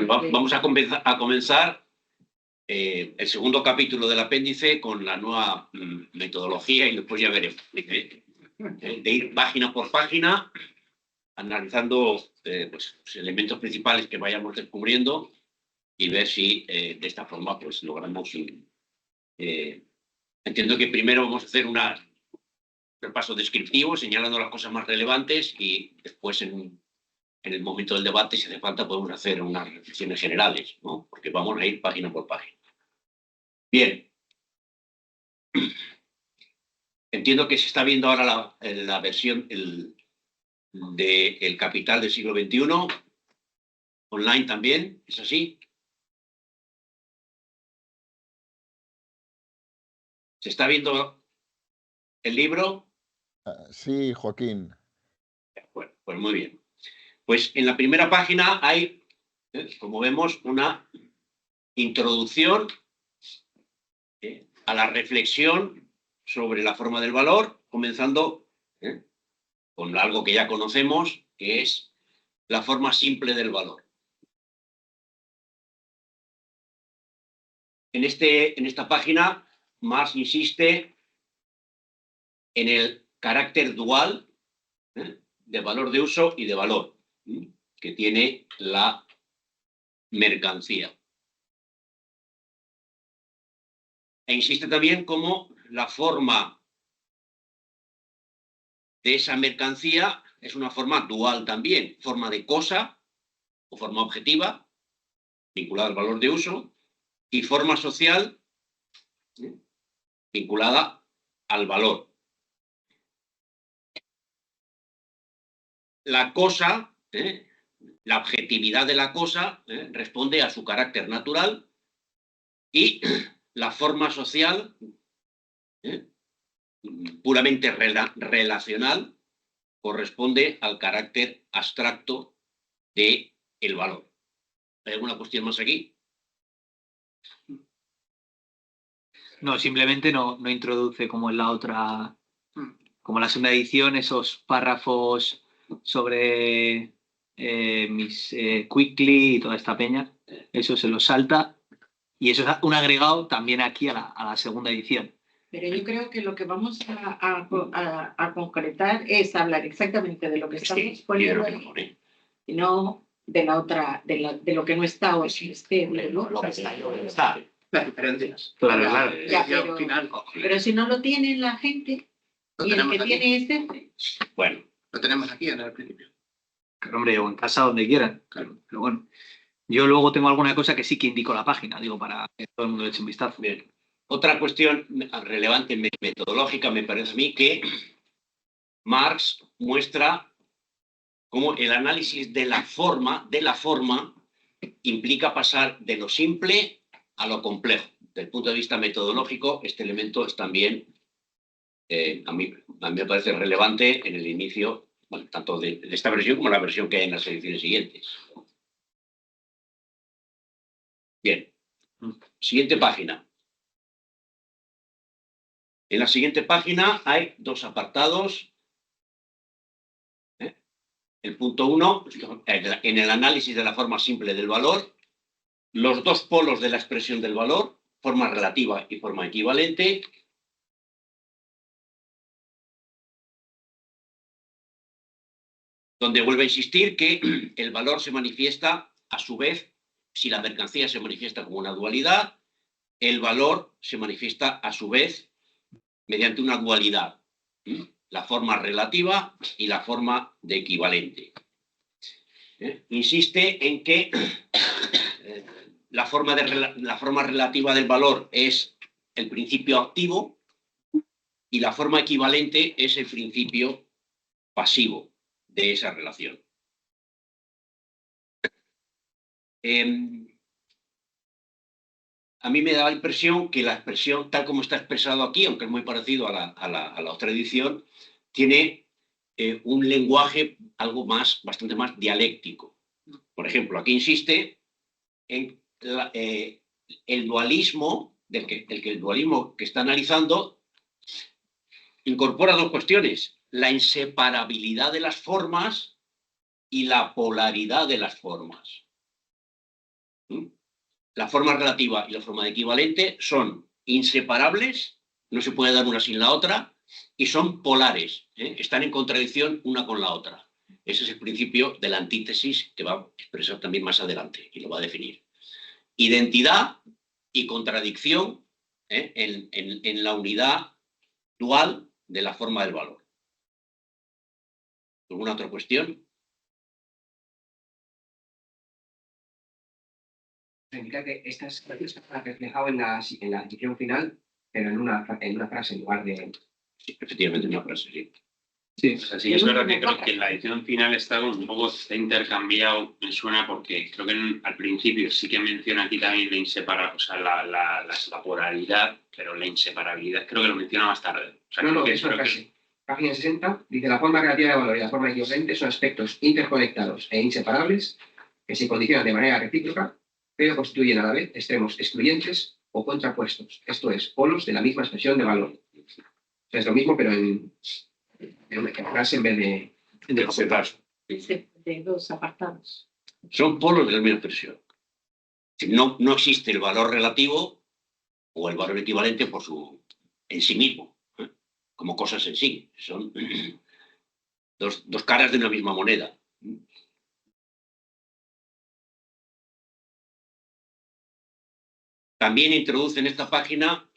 Vamos a comenzar el segundo capítulo del apéndice con la nueva metodología y después ya veremos. De ir página por página, analizando pues, los elementos principales que vayamos descubriendo y ver si de esta forma pues, logramos... entiendo que primero vamos a hacer un repaso descriptivo, señalando las cosas más relevantes y después en el momento del debate, si hace falta, podemos hacer unas reflexiones generales, ¿no? Porque vamos a ir página por página. Bien. Entiendo que se está viendo ahora la versión de El Capital del siglo XXI, online también, ¿es así? ¿Se está viendo el libro? Sí, Joaquín. Bueno, pues muy bien. Pues en la primera página hay, como vemos, una introducción a la reflexión sobre la forma del valor, comenzando con algo que ya conocemos, que es la forma simple del valor. En esta página, Marx insiste en el carácter dual de valor de uso y de valor que tiene la mercancía. E insiste también como la forma de esa mercancía es una forma dual también, forma de cosa o forma objetiva, vinculada al valor de uso, y forma social vinculada al valor. La cosa, la objetividad de la cosa, responde a su carácter natural y la forma social, puramente relacional, corresponde al carácter abstracto del valor. ¿Hay alguna cuestión más aquí? No, simplemente no introduce como en la otra, como en la segunda edición, esos párrafos sobre mis Quickly y toda esta peña. Eso se lo salta y eso es un agregado también aquí a la segunda edición. Pero yo creo que lo que vamos a concretar es hablar exactamente de lo que estamos poniendo ahí, y no de la otra, de lo que no está o lo que está. Las diferencias. Claro. Pero si no lo tiene la gente, y el que tiene este... Bueno. Lo tenemos aquí en el principio. Claro, hombre, o en casa, donde quieran. Claro. Pero bueno, yo luego tengo alguna cosa que sí que indico la página, digo, para que todo el mundo le eche un vistazo. Bien. Otra cuestión relevante metodológica me parece a mí que Marx muestra cómo el análisis de la forma implica pasar de lo simple a lo complejo. Desde el punto de vista metodológico, este elemento es también, a mí me parece relevante en el inicio, bueno, tanto de esta versión como la versión que hay en las ediciones siguientes. Bien. Siguiente página. En la siguiente página hay dos apartados. El punto 1, en el análisis de la forma simple del valor, los dos polos de la expresión del valor, forma relativa y forma equivalente. Donde vuelve a insistir que el valor se manifiesta, a su vez, si la mercancía se manifiesta como una dualidad, el valor se manifiesta, a su vez, mediante una dualidad, la forma relativa y la forma de equivalente. Insiste en que la forma relativa del valor es el principio activo y la forma equivalente es el principio pasivo de esa relación. A mí me da la impresión que la expresión, tal como está expresado aquí, aunque es muy parecido a la otra edición, tiene un lenguaje bastante más dialéctico. Por ejemplo, aquí insiste en el dualismo, el dualismo que está analizando, incorpora dos cuestiones: la inseparabilidad de las formas y la polaridad de las formas. La forma relativa y la forma de equivalente son inseparables, no se puede dar una sin la otra, y son polares, están en contradicción una con la otra. Ese es el principio de la antítesis que va a expresar también más adelante y lo va a definir. Identidad y contradicción en la unidad dual de la forma del valor. ¿Alguna otra cuestión? Significa que estas frases están reflejadas en la definición final, pero en una frase en lugar de... Sí, efectivamente, una frase, sí. Sí, o sea, sí es verdad que creo que en la edición final está un poco intercambiado, me suena, porque creo que al principio sí que menciona aquí también la inseparabilidad, o sea, la polaridad, pero la inseparabilidad creo que lo menciona más tarde. O sea, No, es una frase. Página 60 dice: la forma relativa de valor y la forma equivalente son aspectos interconectados e inseparables que se condicionan de manera recíproca, pero constituyen a la vez extremos excluyentes o contrapuestos, esto es, polos de la misma expresión de valor. O sea, es lo mismo, pero en frase en vez de dos apartados. Son polos de la misma expresión. No existe el valor relativo o el valor equivalente en sí mismo, como cosas en sí. Son dos caras de una misma moneda. También introduce en esta página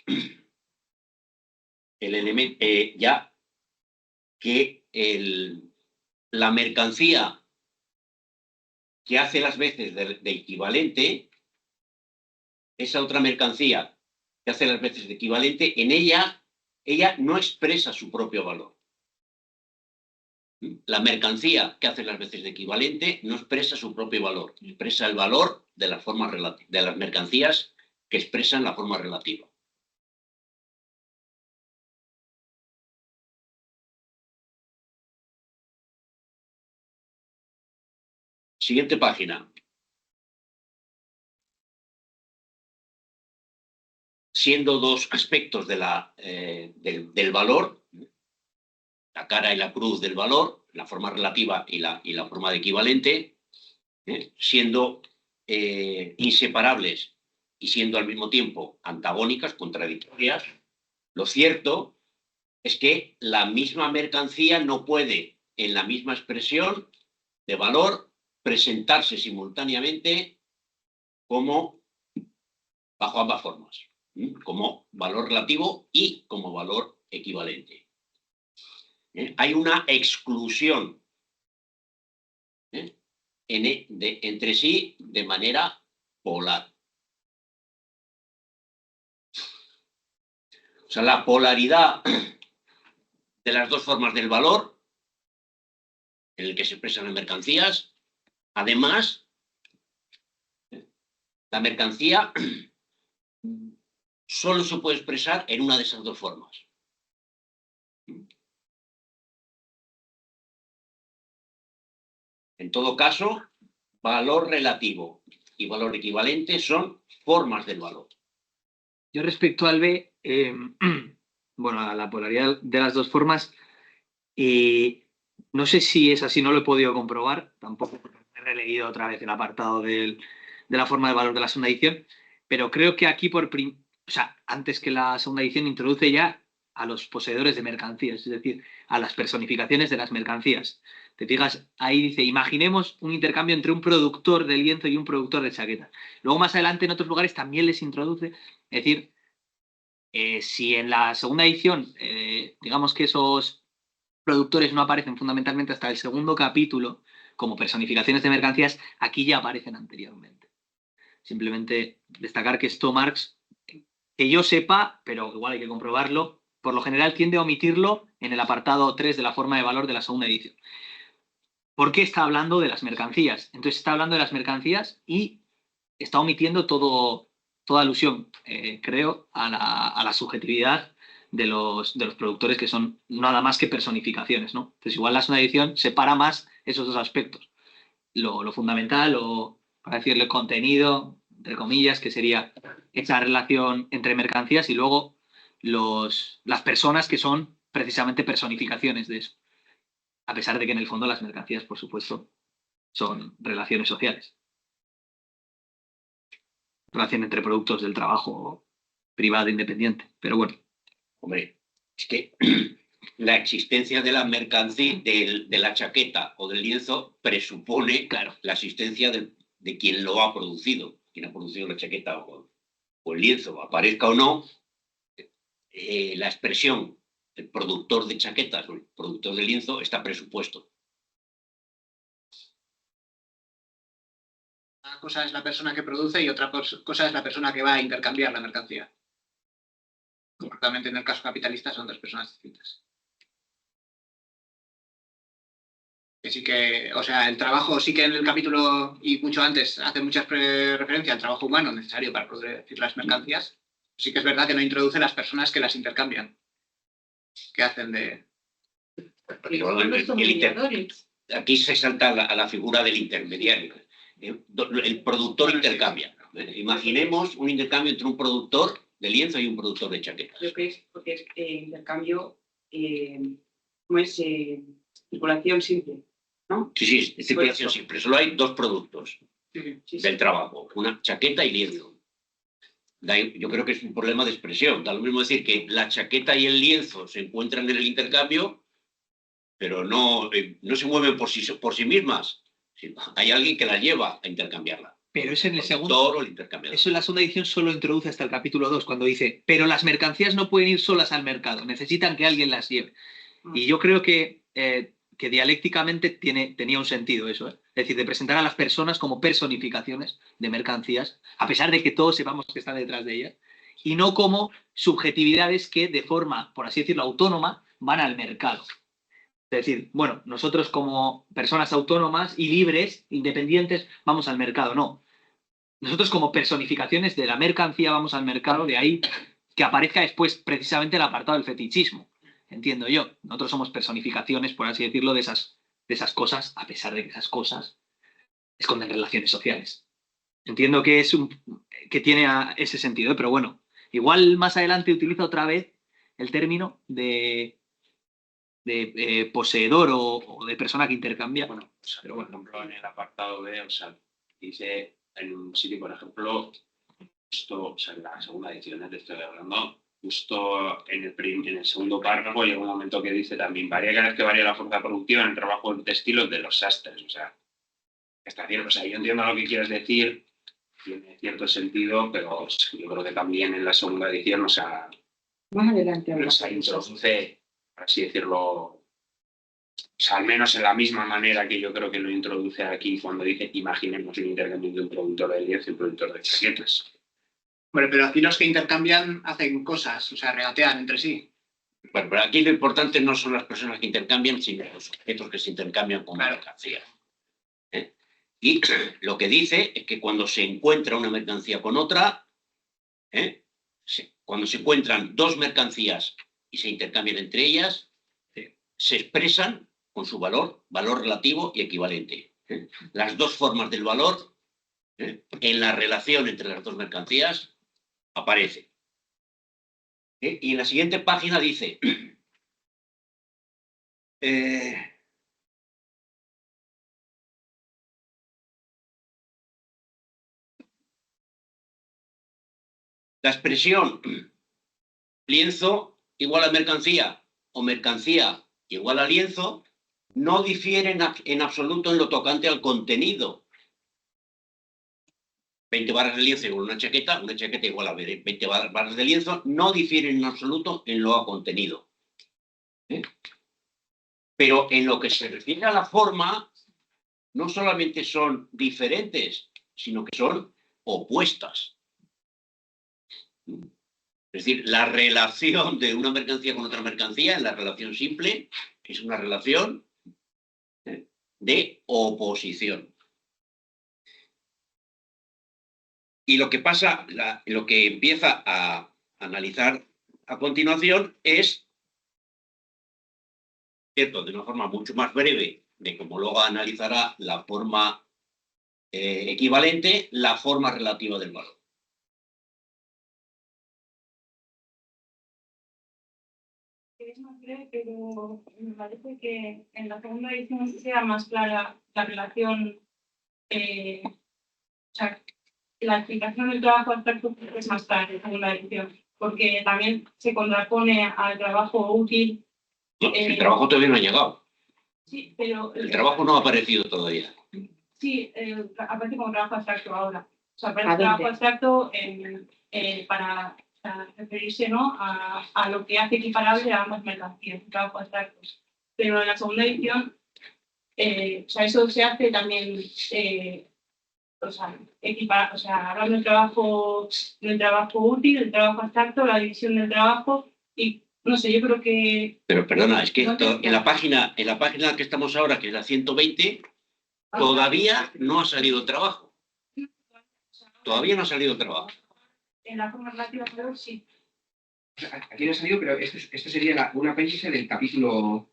el elemento ya que la mercancía que hace las veces de equivalente, esa otra mercancía que hace las veces de equivalente, en ella no expresa su propio valor. La mercancía que hace las veces de equivalente no expresa su propio valor, expresa el valor de las formas de las mercancías que expresan la forma relativa. Siguiente página. Siendo dos aspectos del valor, la cara y la cruz del valor, la forma relativa y la forma de equivalente, siendo inseparables y siendo al mismo tiempo antagónicas, contradictorias, lo cierto es que la misma mercancía no puede, en la misma expresión de valor, presentarse simultáneamente como bajo ambas formas, como valor relativo y como valor equivalente. Hay una exclusión entre sí de manera polar. O sea, la polaridad de las dos formas del valor, en el que se expresan las mercancías, además, la mercancía solo se puede expresar en una de esas dos formas. En todo caso, valor relativo y valor equivalente son formas del valor. Yo respecto al B, bueno, a la polaridad de las dos formas, no sé si es así, no lo he podido comprobar, tampoco he releído otra vez el apartado de la forma de valor de la segunda edición, pero creo que aquí antes que la segunda edición introduce ya a los poseedores de mercancías, es decir, a las personificaciones de las mercancías. Te fijas, ahí dice: imaginemos un intercambio entre un productor de lienzo y un productor de chaqueta. Luego más adelante en otros lugares también les introduce, es decir, si en la segunda edición, digamos que esos productores no aparecen fundamentalmente hasta el segundo capítulo como personificaciones de mercancías, aquí ya aparecen anteriormente. Simplemente destacar que esto Marx, que yo sepa, pero igual hay que comprobarlo, por lo general tiende a omitirlo en el apartado 3 de la forma de valor de la segunda edición. ¿Por qué está hablando de las mercancías? Entonces está hablando de las mercancías y está omitiendo toda alusión, creo, a la subjetividad de los productores, que son nada más que personificaciones, ¿no? Entonces igual la segunda edición separa más esos dos aspectos. Lo fundamental, o para decirle contenido, entre comillas, que sería esa relación entre mercancías, y luego las personas, que son precisamente personificaciones de eso. A pesar de que en el fondo las mercancías, por supuesto, son relaciones sociales. relación entre productos del trabajo privado independiente. Pero bueno. Hombre, es que la existencia de la mercancía, de la chaqueta o del lienzo, presupone, claro, la existencia de quien lo ha producido, quien ha producido la chaqueta o el lienzo, aparezca o no, la expresión el productor de chaquetas o el productor de lienzo está presupuesto. Una cosa es la persona que produce y otra cosa es la persona que va a intercambiar la mercancía. Concretamente en el caso capitalista son dos personas distintas. Que sí que, o sea, el trabajo sí que en el capítulo y mucho antes hace muchas referencias al trabajo humano necesario para producir las mercancías. Sí que es verdad que no introduce las personas que las intercambian, que hacen de... Aquí se salta a la figura del intermediario. El productor intercambia. Imaginemos un intercambio entre un productor de lienzo y un productor de chaquetas. Creo que es porque es intercambio, no es circulación simple, ¿no? Sí, es circulación simple. Solo hay dos productos del trabajo, una chaqueta y lienzo. Yo creo que es un problema de expresión. Da lo mismo decir que la chaqueta y el lienzo se encuentran en el intercambio, pero no se mueven por sí mismas. Hay alguien que la lleva a intercambiarla. Pero es en el segundo. Eso en la segunda edición solo introduce hasta el capítulo 2, cuando dice, pero las mercancías no pueden ir solas al mercado, necesitan que alguien las lleve. Y yo creo que dialécticamente tenía un sentido eso, ¿eh? Es decir, de presentar a las personas como personificaciones de mercancías, a pesar de que todos sepamos que están detrás de ellas, y no como subjetividades que de forma, por así decirlo, autónoma, van al mercado. Es decir, bueno, nosotros como personas autónomas y libres, independientes, vamos al mercado. No. Nosotros como personificaciones de la mercancía vamos al mercado, de ahí que aparezca después precisamente el apartado del fetichismo. Entiendo yo. Nosotros somos personificaciones, por así decirlo, de esas cosas, a pesar de que esas cosas esconden relaciones sociales. Entiendo que que tiene ese sentido, pero bueno, igual más adelante utiliza otra vez el término de poseedor o de persona que intercambia. Bueno, pero por ejemplo, en el apartado B, o sea, dice en un sitio, por ejemplo, justo, o sea, en la segunda edición te estoy hablando, justo en el segundo párrafo llega un momento que dice también, varía cada vez que varía la fuerza productiva en el trabajo de estilos de los sastres. O sea, está bien, o sea, yo entiendo lo que quieres decir, tiene cierto sentido, pero yo creo que también en la segunda edición, o sea, más adelante introduce, por así decirlo, o sea, al menos en la misma manera que yo creo que lo introduce aquí cuando dice imaginemos un intercambio de un productor de lienzo y un productor de chaquetas. Bueno, pero aquí los que intercambian hacen cosas, o sea, regatean entre sí. Bueno, pero aquí lo importante no son las personas que intercambian, sino los objetos que se intercambian como mercancía. Y lo que dice es que cuando se encuentra una mercancía con otra, cuando se encuentran dos mercancías y se intercambian entre ellas, se expresan con su valor relativo y equivalente. Las dos formas del valor en la relación entre las dos mercancías aparece. Y en la siguiente página dice... la expresión lienzo igual a mercancía o mercancía igual a lienzo no difieren en absoluto en lo tocante al contenido. 20 barras de lienzo igual a una chaqueta igual a 20 barras de lienzo, no difieren en absoluto en lo contenido. Pero en lo que se refiere a la forma, no solamente son diferentes, sino que son opuestas. Es decir, la relación de una mercancía con otra mercancía, en la relación simple, es una relación de oposición. Y lo que pasa, lo que empieza a analizar a continuación es, cierto, de una forma mucho más breve, de cómo luego analizará la forma equivalente, la forma relativa del valor. Es más breve, pero me parece que en la segunda edición sea más clara la relación, o sea, la explicación del trabajo abstracto es más tarde, en segunda edición, porque también se contrapone al trabajo útil. No, el trabajo todavía no ha llegado. Sí, pero... El trabajo no ha aparecido todavía. Sí, aparece como trabajo abstracto ahora. O sea, aparece trabajo abstracto para referirse, ¿no?, a lo que hace equiparable a ambas mercancías, trabajo abstracto. Pero en la segunda edición, o sea, eso se hace también, o sea, hablando del trabajo útil, del trabajo abstracto, la división del trabajo y, no sé, yo creo que... Pero perdona, es que en la página que estamos ahora, que es la 120, todavía no ha salido el trabajo. Todavía no ha salido el trabajo. En la forma relativa de valor, sí. Aquí no ha salido, pero esto sería un apéndice del capítulo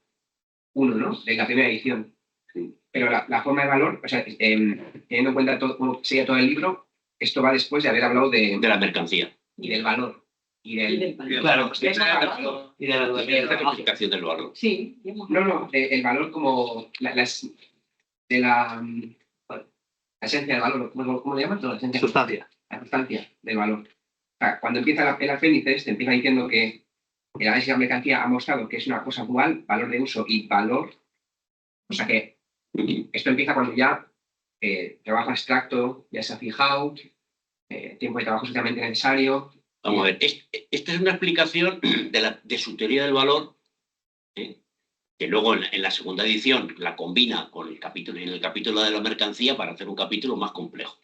1, ¿no? De la primera edición. Pero la forma de valor, o sea, teniendo en cuenta cómo sería todo el libro, esto va después de haber hablado de la mercancía. Y del valor. Y del valor. Claro, Y de la clasificación del valor. Sí. No, el valor como la esencia del valor. ¿Cómo le llaman? La esencia. Sustancia. La sustancia del valor. O sea, cuando empieza el apéndice, te empieza diciendo que el análisis de la mercancía ha mostrado que es una cosa dual, valor de uso y valor. O sea que esto empieza cuando ya trabajo abstracto ya se ha fijado, tiempo de trabajo socialmente necesario. Vamos a ver, esta es una explicación de su teoría del valor, que luego en la segunda edición la combina con el capítulo de la mercancía para hacer un capítulo más complejo.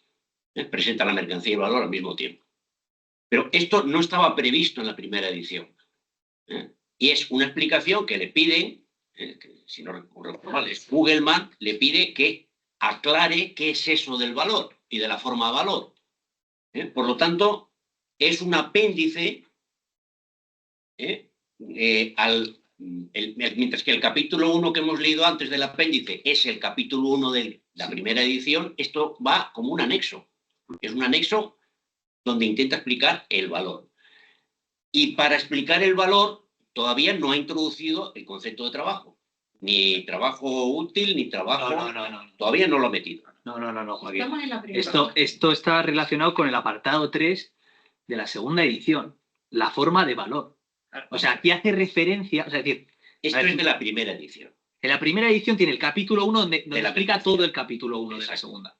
Presenta la mercancía y el valor al mismo tiempo. Pero esto no estaba previsto en la primera edición. Y es una explicación que le piden, si no recuerdo mal, es Kugelmann, le pide que aclare qué es eso del valor y de la forma de valor. Por lo tanto, es un apéndice mientras que el capítulo 1 que hemos leído antes del apéndice es el capítulo 1 de la primera edición, esto va como un anexo. Es un anexo donde intenta explicar el valor. Y para explicar el valor todavía no ha introducido el concepto de trabajo. Ni trabajo útil, ni trabajo... No. Todavía no lo ha metido. No, Joaquín. Estamos en la primera. Esto está relacionado con el apartado 3 de la segunda edición, la forma de valor. O sea, aquí hace referencia, o sea, es decir... Esto es de la primera edición. En la primera edición tiene el capítulo 1 donde explica todo el capítulo 1 de la Exacto. segunda.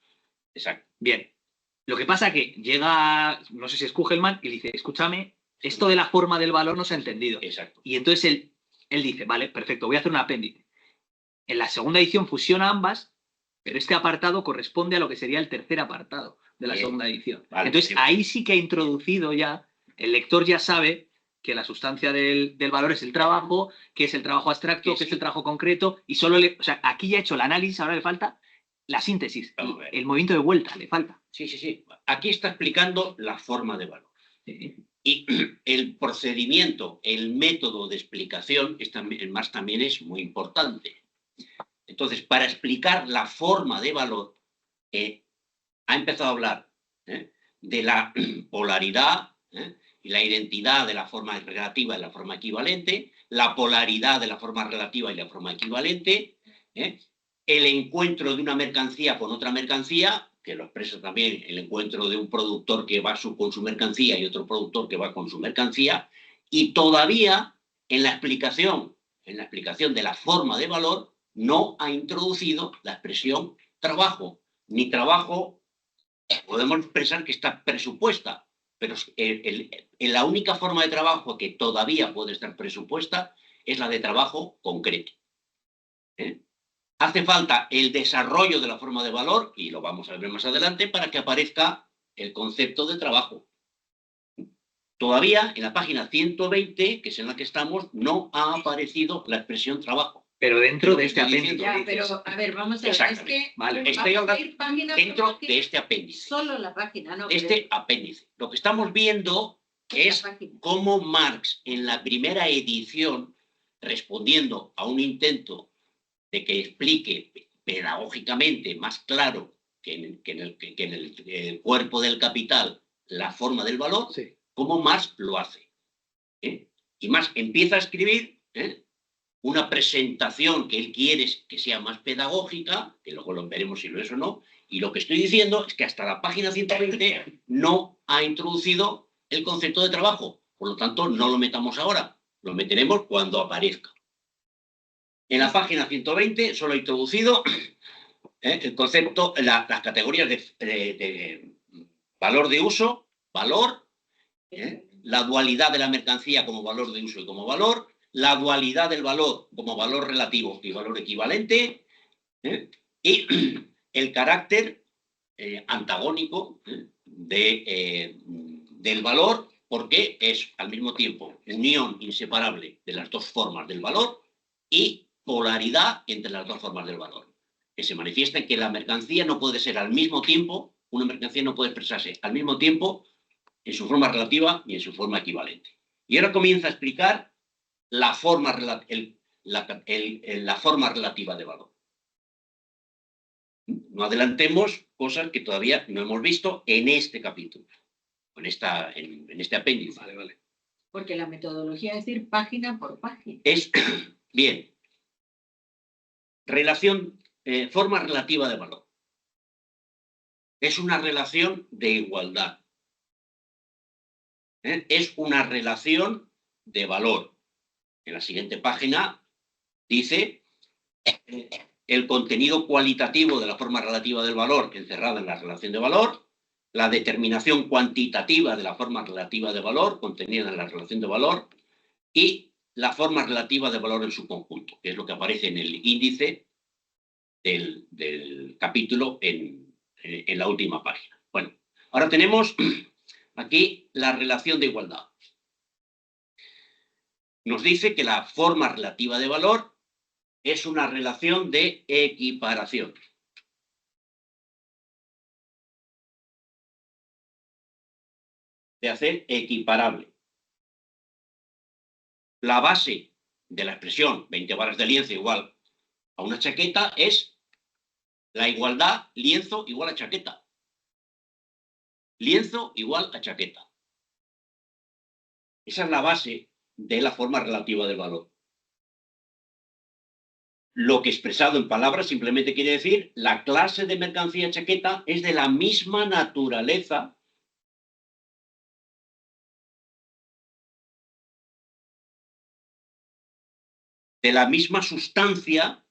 Exacto. Bien. Lo que pasa es que llega, no sé si es Kugelmann, y le dice, escúchame, esto de la forma del valor no se ha entendido. Exacto. Y entonces él dice, vale, perfecto, voy a hacer un apéndice. En la segunda edición fusiona ambas, pero este apartado corresponde a lo que sería el tercer apartado de la segunda edición. Vale, entonces ahí sí que ha introducido ya, el lector ya sabe que la sustancia del valor es el trabajo, que es el trabajo abstracto, que es el trabajo concreto, y solo o sea, aquí ya ha hecho el análisis, ahora le falta la síntesis, el movimiento de vuelta le falta. Sí. Aquí está explicando la forma de valor. Sí. Y el procedimiento, el método de explicación, más también es muy importante. Entonces, para explicar la forma de valor, ha empezado a hablar de la polaridad y la identidad de la forma relativa y la forma equivalente, la polaridad de la forma relativa y la forma equivalente, el encuentro de una mercancía con otra mercancía, que lo expresa también el encuentro de un productor que va con su mercancía y otro productor que va con su mercancía, y todavía en la explicación de la forma de valor no ha introducido la expresión trabajo, ni trabajo podemos expresar que está presupuesta, pero la única forma de trabajo que todavía puede estar presupuesta es la de trabajo concreto. Hace falta el desarrollo de la forma de valor, y lo vamos a ver más adelante, para que aparezca el concepto de trabajo. Todavía en la página 120, que es en la que estamos, no ha aparecido la expresión trabajo. Pero dentro de este apéndice. Ya, pero a ver, vamos a ver. Es que vale. Estoy hablando dentro de este apéndice. Solo la página, ¿no? Este apéndice. Lo que estamos viendo es cómo Marx, en la primera edición, respondiendo a un intento de que explique pedagógicamente más claro que en el cuerpo del capital la forma del valor, sí, cómo Marx lo hace. Y Marx empieza a escribir una presentación que él quiere que sea más pedagógica, que luego lo veremos si lo es o no, y lo que estoy diciendo es que hasta la página 120 no ha introducido el concepto de trabajo, por lo tanto no lo metamos ahora, lo meteremos cuando aparezca. En la página 120 solo ha introducido el concepto, las categorías de valor de uso, valor, la dualidad de la mercancía como valor de uso y como valor, la dualidad del valor como valor relativo y valor equivalente, y el carácter antagónico del valor, porque es al mismo tiempo unión inseparable de las dos formas del valor y polaridad entre las dos formas del valor, que se manifiesta en que la mercancía no puede ser al mismo tiempo, una mercancía no puede expresarse al mismo tiempo en su forma relativa y en su forma equivalente. Y ahora comienza a explicar la forma, la forma relativa de valor. No adelantemos cosas que todavía no hemos visto en este capítulo, en este apéndice. Vale. Porque la metodología es ir página por página. Es, bien, forma relativa de valor. Es una relación de igualdad. Es una relación de valor. En la siguiente página dice el contenido cualitativo de la forma relativa del valor encerrada en la relación de valor, la determinación cuantitativa de la forma relativa de valor contenida en la relación de valor y la forma relativa de valor en su conjunto, que es lo que aparece en el índice del capítulo en la última página. Bueno, ahora tenemos aquí la relación de igualdad. Nos dice que la forma relativa de valor es una relación de equiparación. De hacer equiparable. La base de la expresión 20 varas de lienzo igual a una chaqueta es la igualdad lienzo igual a chaqueta. Lienzo igual a chaqueta. Esa es la base de la forma relativa del valor. Lo que expresado en palabras simplemente quiere decir la clase de mercancía chaqueta es de la misma naturaleza de la misma sustancia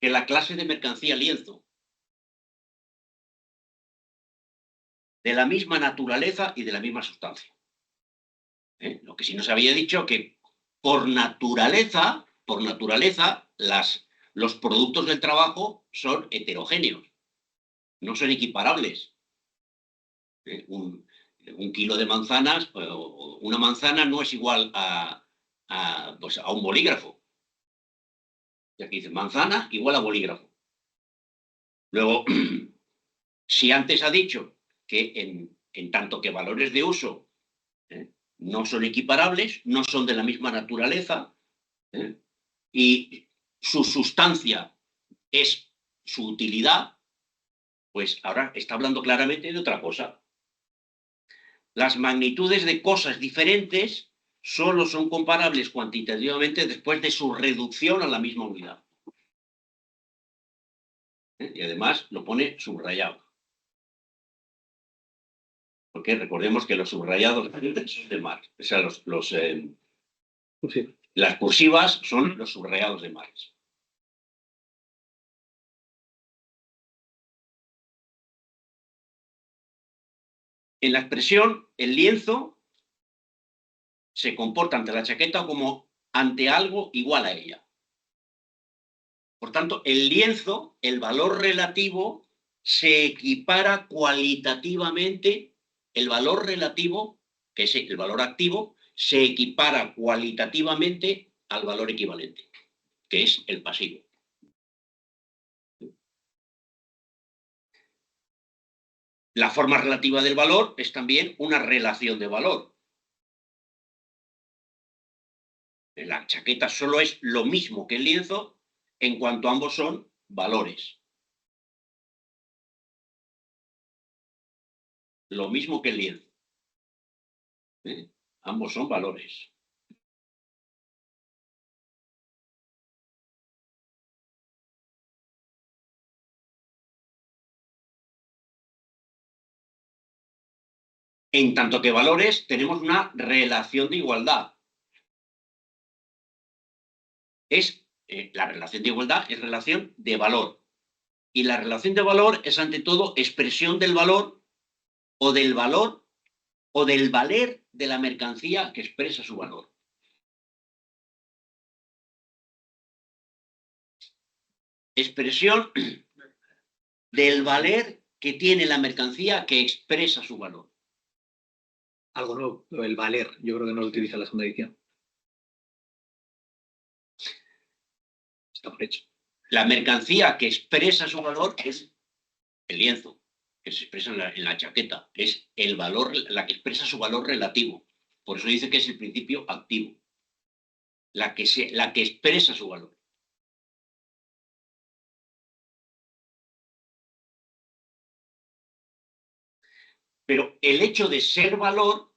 que la clase de mercancía lienzo. De la misma naturaleza y de la misma sustancia. Lo que sí nos había dicho que por naturaleza, los productos del trabajo son heterogéneos, no son equiparables. Un kilo de manzanas, una manzana no es igual a un bolígrafo. Y aquí dice manzana igual a bolígrafo. Luego, si antes ha dicho que en tanto que valores de uso no son equiparables, no son de la misma naturaleza, y su sustancia es su utilidad, pues ahora está hablando claramente de otra cosa. Las magnitudes de cosas diferentes solo son comparables cuantitativamente después de su reducción a la misma unidad. Y además lo pone subrayado. Porque recordemos que los subrayados son de Marx. O sea, las cursivas son los subrayados de Marx. En la expresión, el lienzo se comporta ante la chaqueta como ante algo igual a ella. Por tanto, el lienzo, el valor relativo, se equipara cualitativamente, el valor relativo, que es el valor activo, se equipara cualitativamente al valor equivalente, que es el pasivo. La forma relativa del valor es también una relación de valor. La chaqueta solo es lo mismo que el lienzo en cuanto ambos son valores. Lo mismo que el lienzo. Ambos son valores. En tanto que valores, tenemos una relación de igualdad. La relación de igualdad es relación de valor. Y la relación de valor es, ante todo, expresión del valor o del valer de la mercancía que expresa su valor. Expresión del valer que tiene la mercancía que expresa su valor. Algo nuevo, el valer, yo creo que no lo utiliza la segunda edición. Está por hecho. La mercancía que expresa su valor es el lienzo, que se expresa en la chaqueta. Es el valor, la que expresa su valor relativo. Por eso dice que es el principio activo. La que expresa su valor. Pero el hecho de ser valor,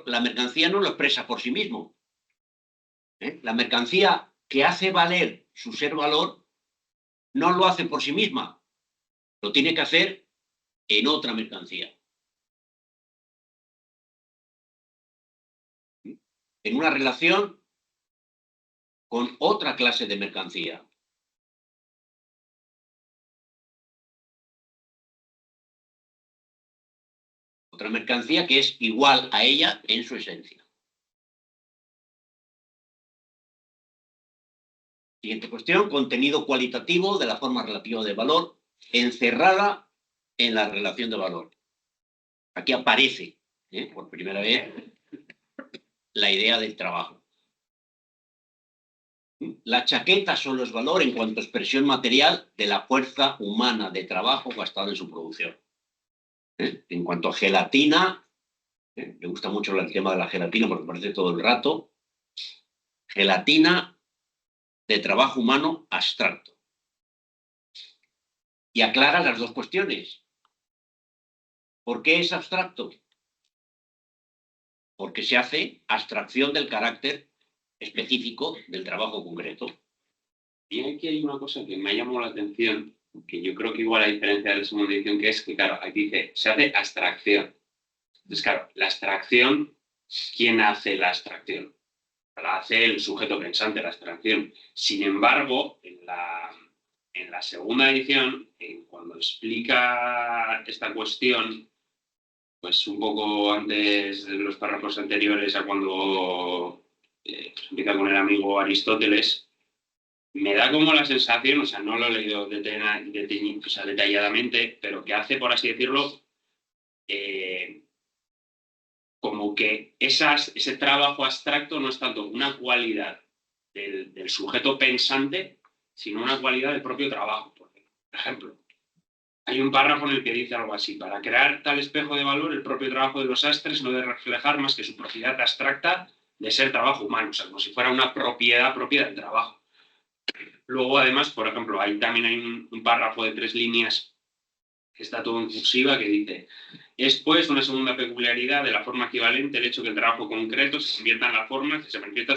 la mercancía no lo expresa por sí mismo. La mercancía que hace valer su ser valor no lo hace por sí misma. Lo tiene que hacer en otra mercancía. En una relación con otra clase de mercancía. Otra mercancía que es igual a ella en su esencia. Siguiente cuestión, contenido cualitativo de la forma relativa de valor encerrada en la relación de valor. Aquí aparece, por primera vez, la idea del trabajo. La chaqueta solo es valor en cuanto a expresión material de la fuerza humana de trabajo gastada en su producción. En cuanto a gelatina, me gusta mucho el tema de la gelatina porque aparece todo el rato. Gelatina de trabajo humano abstracto. Y aclara las dos cuestiones. ¿Por qué es abstracto? Porque se hace abstracción del carácter específico del trabajo concreto. Y aquí hay una cosa que me ha llamado la atención, que yo creo que igual a diferencia de la segunda edición, que es que, claro, aquí dice, se hace abstracción. Entonces, claro, la abstracción, ¿quién hace la abstracción? La hace el sujeto pensante, la abstracción. Sin embargo, en la segunda edición, cuando explica esta cuestión, pues un poco antes de los párrafos anteriores a cuando empieza con el amigo Aristóteles, me da como la sensación, o sea, no lo he leído detalladamente, pero que hace, por así decirlo, como que ese trabajo abstracto no es tanto una cualidad del sujeto pensante, sino una cualidad del propio trabajo. Por ejemplo, hay un párrafo en el que dice algo así: para crear tal espejo de valor, el propio trabajo de los sastres no debe reflejar más que su propiedad abstracta de ser trabajo humano, o sea, como si fuera una propiedad propia del trabajo. Luego, además, por ejemplo, ahí también hay un párrafo de 3 líneas que está todo en cursiva, que dice: es pues una segunda peculiaridad de la forma equivalente el hecho que el trabajo concreto se convierta en la forma que se manifiesta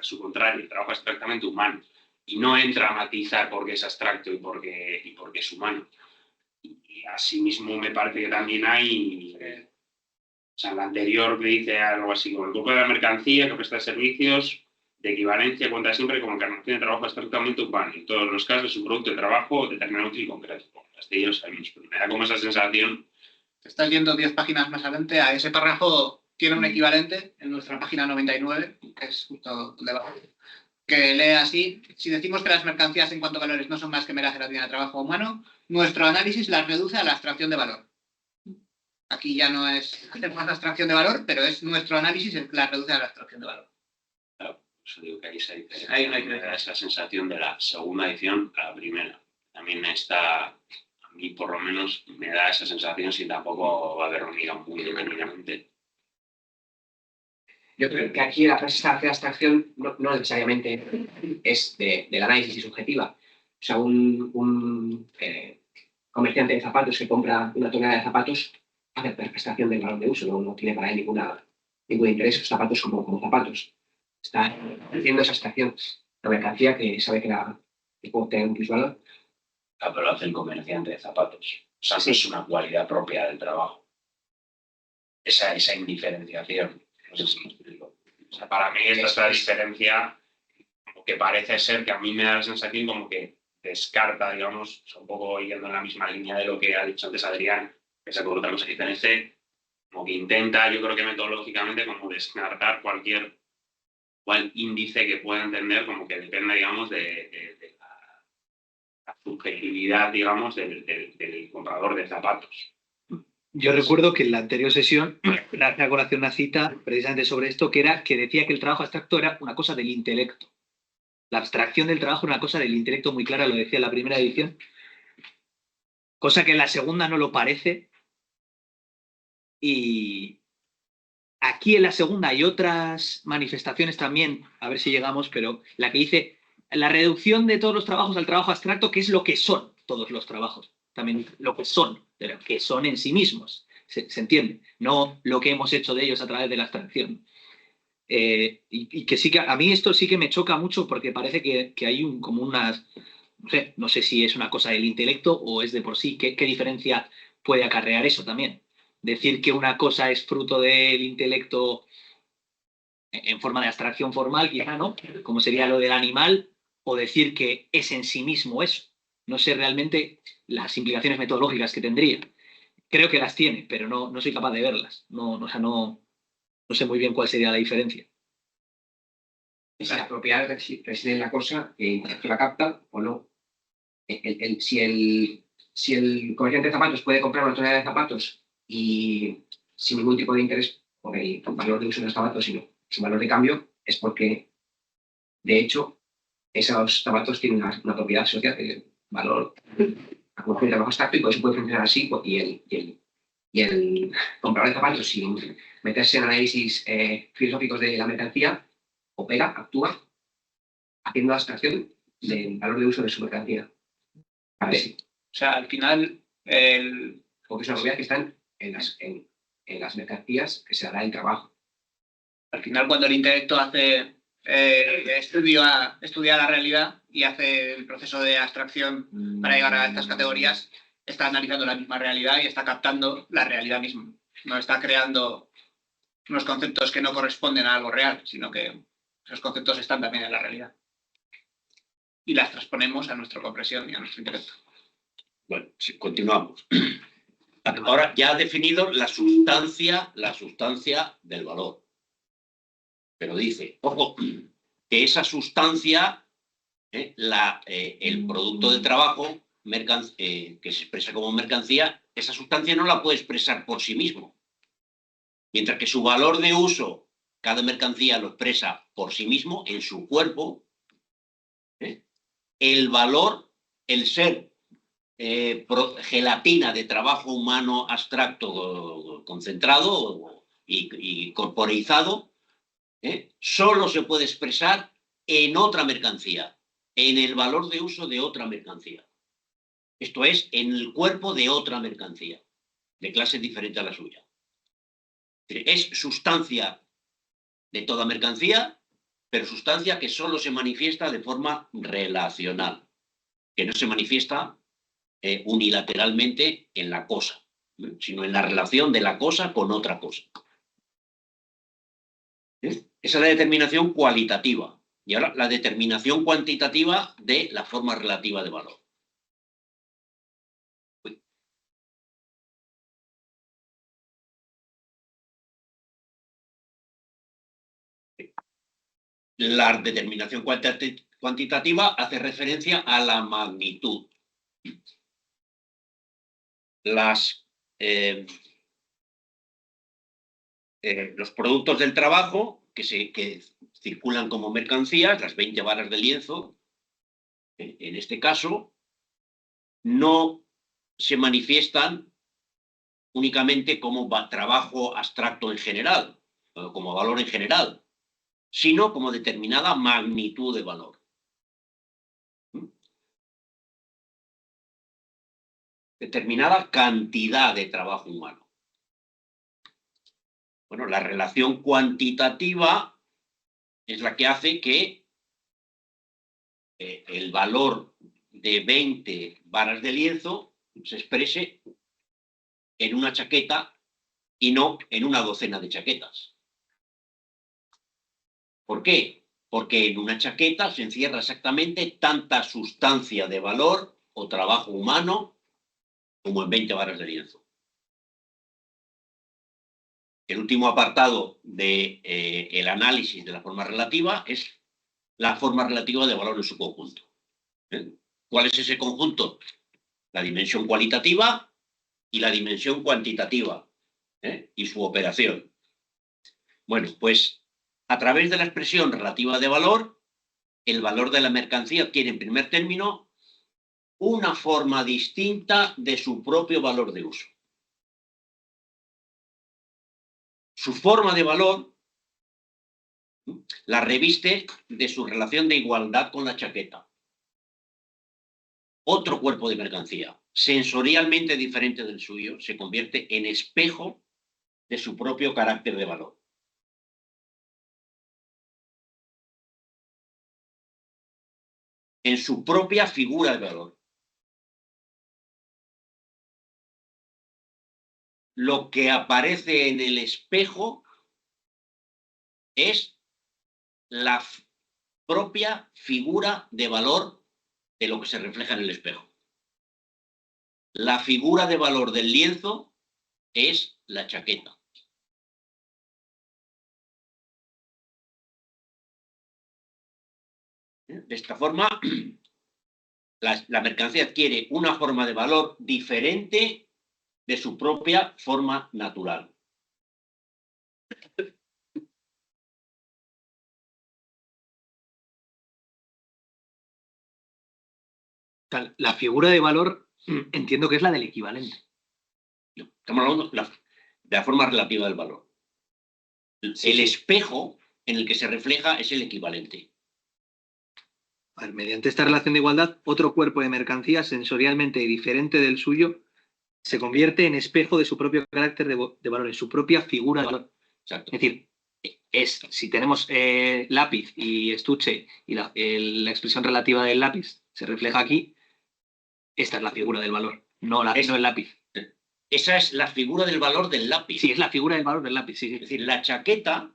su contrario, el trabajo abstractamente humano. Y no entra a matizar porque es abstracto y porque es humano. Y asimismo me parece que también hay, o sea, la anterior que dice algo así como el grupo de la mercancía que presta servicios de equivalencia cuenta siempre como encarnación de trabajo abstractamente humano. En todos los casos es un producto de trabajo determinado útil y concreto. Las de ellos sabemos, pero me da como esa sensación. Te estás yendo 10 páginas más adelante, a ese párrafo tiene un equivalente en nuestra página 99, que es justo donde va, que lee así: si decimos que las mercancías en cuanto a valores no son más que mera gelatina de trabajo humano, nuestro análisis las reduce a la abstracción de valor. Aquí ya no es hacer más abstracción de valor, pero es nuestro análisis el que las reduce a la abstracción de valor. Claro, por eso digo que hay esa sensación de la segunda edición a la primera. También está, a mí por lo menos me da esa sensación, si tampoco va a haber hormiga muy determinadamente. Yo creo que aquí la frase de abstracción no necesariamente es del análisis y subjetiva. O sea, un comerciante de zapatos que compra una tonelada de zapatos hace abstracción del valor de uso, no tiene para él ningún interés, esos zapatos como zapatos. Está haciendo esa abstracción. La mercancía que sabe que puede tener un plusvalor. Pero lo hace el comerciante de zapatos. O sea, no es una cualidad propia del trabajo. Esa indiferenciación. No sé si me explico. O sea, para mí esta diferencia como que parece ser que a mí me da la sensación como que descarta, digamos, un poco yendo en la misma línea de lo que ha dicho antes Adrián, que se otra cosa diferente, como que intenta, yo creo que metodológicamente, como descartar cualquier índice que pueda entender como que dependa, digamos, de la subjetividad, digamos, del comprador de zapatos. Yo recuerdo que en la anterior sesión hace a colación una cita precisamente sobre esto, que decía que el trabajo abstracto era una cosa del intelecto. La abstracción del trabajo era una cosa del intelecto muy clara, lo decía en la primera edición, cosa que en la segunda no lo parece. Y aquí en la segunda hay otras manifestaciones también, a ver si llegamos, pero la que dice la reducción de todos los trabajos al trabajo abstracto, que es lo que son todos los trabajos, también lo que son en sí mismos, se entiende, no lo que hemos hecho de ellos a través de la abstracción. Y que sí que a mí esto sí que me choca mucho porque parece que hay como unas, no sé si es una cosa del intelecto o es de por sí, qué diferencia puede acarrear eso también. Decir que una cosa es fruto del intelecto en forma de abstracción formal, quizá, ¿no? Como sería lo del animal, o decir que es en sí mismo eso. No sé realmente las implicaciones metodológicas que tendría. Creo que las tiene, pero no soy capaz de verlas. No sé muy bien cuál sería la diferencia. Las propiedades residen en la cosa que la capta o no. Si el comerciante de zapatos puede comprar una tonelada de zapatos y sin ningún tipo de interés por el valor de uso de los zapatos, sino su valor de cambio, es porque, de hecho, esos zapatos tienen una propiedad social de valor a cualquier de trabajo abstracto y por eso puede funcionar así. Y el comprador de zapatos, sin meterse en análisis filosóficos de la mercancía, opera, actúa, haciendo abstracción del valor de uso de su mercancía. O sea, al final, porque es una propiedad que están en las mercancías que se dará el trabajo. Al final, cuando el intelecto estudia la realidad y hace el proceso de abstracción para llegar a estas categorías, está analizando la misma realidad y está captando la realidad misma. No está creando unos conceptos que no corresponden a algo real, sino que esos conceptos están también en la realidad. Y las transponemos a nuestra comprensión y a nuestro intelecto. Bueno, sí, continuamos. Ahora ya ha definido la sustancia del valor. Pero dice, ojo, que esa sustancia, el producto del trabajo que se expresa como mercancía, esa sustancia no la puede expresar por sí mismo. Mientras que su valor de uso, cada mercancía lo expresa por sí mismo, en su cuerpo, el valor, el ser gelatina de trabajo humano abstracto concentrado y corporeizado, solo se puede expresar en otra mercancía, en el valor de uso de otra mercancía. Esto es, en el cuerpo de otra mercancía, de clase diferente a la suya. Es sustancia de toda mercancía, pero sustancia que solo se manifiesta de forma relacional, que no se manifiesta unilateralmente en la cosa, sino en la relación de la cosa con otra cosa. Esa es la determinación cualitativa. Y ahora la determinación cuantitativa de la forma relativa de valor. La determinación cuantitativa hace referencia a la magnitud. Los productos del trabajo que circulan como mercancías, las 20 varas de lienzo, en este caso, no se manifiestan únicamente como trabajo abstracto en general, como valor en general, sino como determinada magnitud de valor. Determinada cantidad de trabajo humano. Bueno, la relación cuantitativa es la que hace que el valor de 20 varas de lienzo se exprese en una chaqueta y no en una docena de chaquetas. ¿Por qué? Porque en una chaqueta se encierra exactamente tanta sustancia de valor o trabajo humano como en 20 varas de lienzo. El último apartado del análisis de la forma relativa es la forma relativa de valor en su conjunto. ¿Cuál es ese conjunto? La dimensión cualitativa y la dimensión cuantitativa, y su operación. Bueno, pues a través de la expresión relativa de valor, el valor de la mercancía tiene en primer término una forma distinta de su propio valor de uso. Su forma de valor la reviste de su relación de igualdad con la chaqueta. Otro cuerpo de mercancía, sensorialmente diferente del suyo, se convierte en espejo de su propio carácter de valor. En su propia figura de valor. Lo que aparece en el espejo es la propia figura de valor de lo que se refleja en el espejo. La figura de valor del lienzo es la chaqueta. De esta forma, la mercancía adquiere una forma de valor diferente de su propia forma natural. La figura de valor entiendo que es la del equivalente. Estamos hablando de la forma relativa del valor. El espejo en el que se refleja es el equivalente. A ver, mediante esta relación de igualdad, otro cuerpo de mercancía sensorialmente diferente del suyo se convierte en espejo de su propio carácter de valor, en su propia figura de valor. Exacto. Es decir, si tenemos lápiz y estuche y la expresión relativa del lápiz se refleja aquí, esta es la figura del valor, no el lápiz. Esa es la figura del valor del lápiz. Sí, es la figura del valor del lápiz. Sí, sí. Es decir, la chaqueta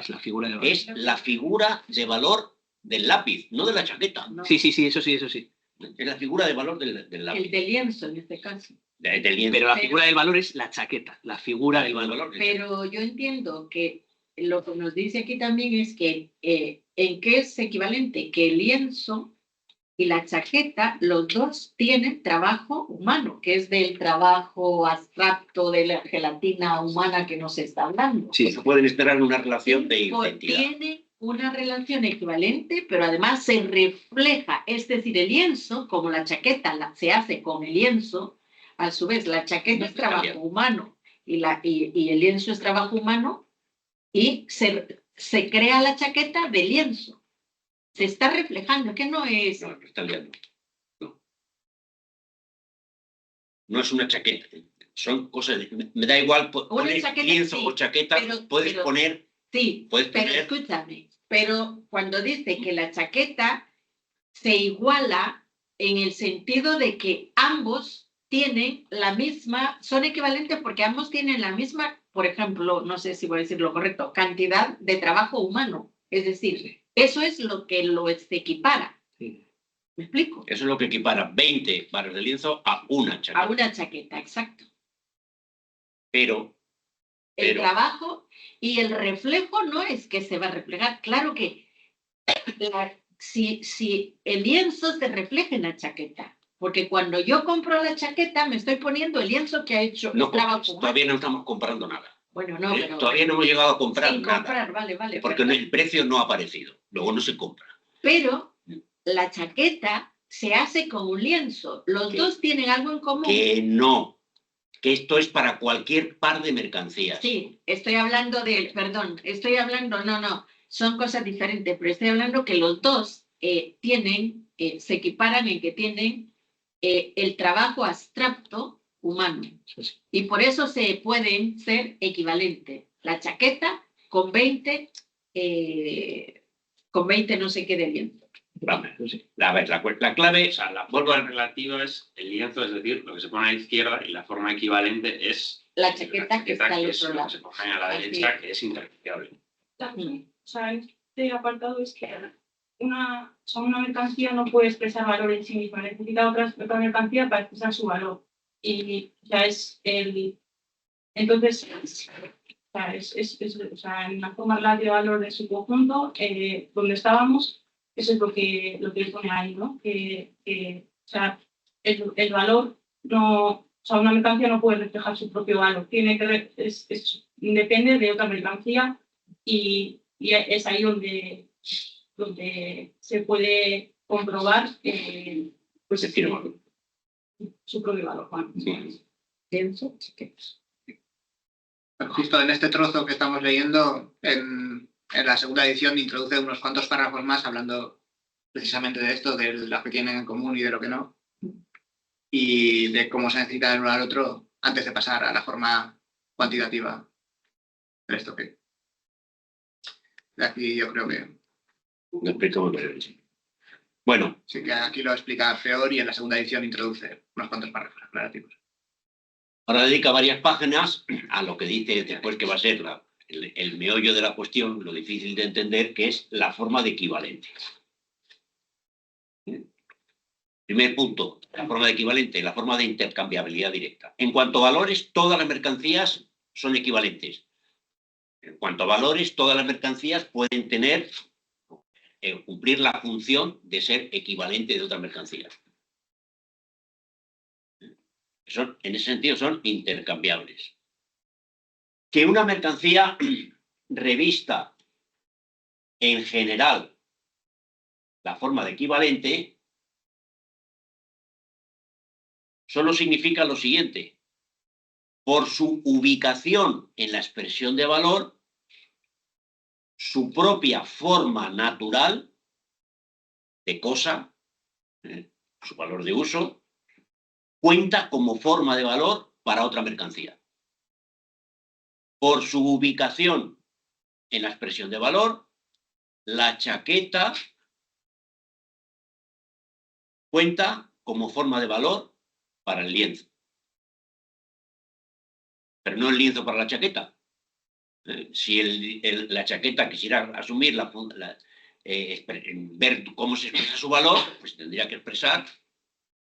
es la figura del valor. Es la figura de valor del lápiz, no de la chaqueta. No. Sí, eso sí. Es la figura de valor del lápiz. El de lienzo, en este caso. Del lienzo. Pero la figura del valor es la chaqueta, la figura del valor. Pero yo entiendo que lo que nos dice aquí también es que en qué es equivalente, que el lienzo y la chaqueta, los dos tienen trabajo humano, que es del trabajo abstracto de la gelatina humana que nos está hablando. Sí, se pueden esperar una relación de identidad. Tiene una relación equivalente, pero además se refleja, es decir, el lienzo, como la chaqueta se hace con el lienzo, a su vez la chaqueta es trabajo humano y el lienzo es trabajo humano, y se crea la chaqueta de lienzo. Se está reflejando, que no es... No, no está liando. No es una chaqueta. Son cosas... Me da igual poner lienzo o chaqueta, puedes poner... Sí, pero escúchame. Pero cuando dice que la chaqueta se iguala en el sentido de que ambos tienen la misma, son equivalentes porque ambos tienen la misma, por ejemplo, no sé si voy a decir lo correcto, cantidad de trabajo humano. Es decir, eso es lo que lo equipara. Sí. ¿Me explico? Eso es lo que equipara 20 varas de lienzo a una chaqueta. A una chaqueta, exacto. Pero el trabajo y el reflejo no es que se va a reflejar. Claro que si el lienzo se refleja en la chaqueta, porque cuando yo compro la chaqueta me estoy poniendo el lienzo que ha hecho el trabajo. Todavía no estamos comprando nada. Bueno, no, pero todavía no hemos llegado a comprar sin nada. Comprar, vale. Porque el precio no ha aparecido. Luego no se compra. Pero la chaqueta se hace con un lienzo. Los dos tienen algo en común. Que no. Que esto es para cualquier par de mercancías. Sí, estoy hablando no. Son cosas diferentes, pero estoy hablando que los dos se equiparan en que tienen el trabajo abstracto humano. Y por eso se pueden ser equivalentes. la chaqueta con 20 no sé qué de lienzo. Vamos, a ver, la clave, O sea, la forma relativa es el lienzo, es decir, lo que se pone a la izquierda, y la forma equivalente es La chaqueta que está al es otro lo que lado. se pone a la derecha, que es intercambiable. O sea, este apartado es que una mercancía no puede expresar valor en sí misma, necesita otra mercancía para expresar su valor. Y o sea, entonces, o sea, en la forma relativa de valor de su conjunto, donde estábamos, eso es lo que pone ahí, ¿no? O sea, el valor no, o sea, una mercancía no puede reflejar su propio valor, depende de otra mercancía y es ahí donde se puede comprobar pues, su propio valor. Bueno, Lienzo, chaquetas. Justo en este trozo que estamos leyendo, en la segunda edición introduce unos cuantos párrafos más hablando precisamente de esto, de lo que tienen en común y de lo que no, y de cómo se necesita el uno al otro antes de pasar a la forma cuantitativa del estoque. De aquí yo creo que... Lo explico muy bien. Bueno. Sí, que aquí lo explica peor y en la segunda edición introduce unos cuantos párrafos aclarativos. Ahora dedica varias páginas a lo que dice después que va a ser el meollo de la cuestión, lo difícil de entender, que es la forma de equivalente. Primer punto, la forma de equivalente, la forma de intercambiabilidad directa. En cuanto a valores, todas las mercancías son equivalentes. En cuanto a valores, todas las mercancías pueden cumplir la función de ser equivalente de otras mercancías. En ese sentido son intercambiables. Que una mercancía revista en general la forma de equivalente solo significa lo siguiente: por su ubicación en la expresión de valor, su propia forma natural de cosa, su valor de uso, cuenta como forma de valor para otra mercancía. Por su ubicación en la expresión de valor, la chaqueta cuenta como forma de valor para el lienzo. Pero no el lienzo para la chaqueta. Si la chaqueta quisiera asumir ver cómo se expresa su valor, pues tendría que expresar,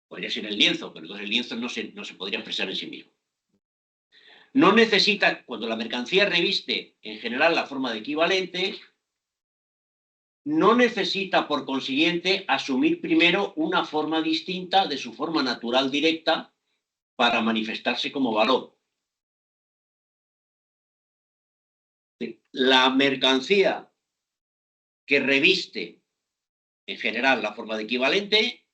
podría ser el lienzo, pero entonces el lienzo no se podría expresar en sí mismo. No necesita, cuando la mercancía reviste en general la forma de equivalente, no necesita por consiguiente asumir primero una forma distinta de su forma natural directa para manifestarse como valor. La mercancía que reviste en general la forma de equivalente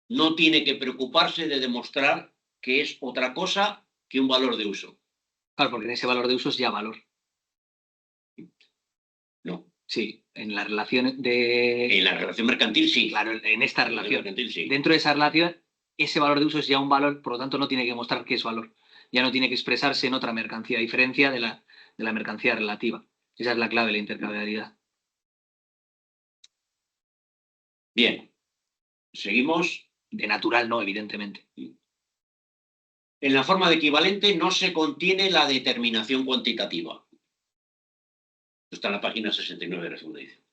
no tiene que preocuparse de demostrar que es otra cosa que un valor de uso. Claro, porque en ese valor de uso es ya valor. No. Sí, en la relación de... En la relación mercantil, sí. Claro, en esta relación. Mercantil, sí. Dentro de esa relación, ese valor de uso es ya un valor, por lo tanto no tiene que mostrar que es valor. Ya no tiene que expresarse en otra mercancía, a diferencia de la mercancía relativa. Esa es la clave de la intercambiabilidad. Bien. Seguimos. De natural no, evidentemente. En la forma de equivalente no se contiene la determinación cuantitativa. Esto está en la página 69 de la segunda edición.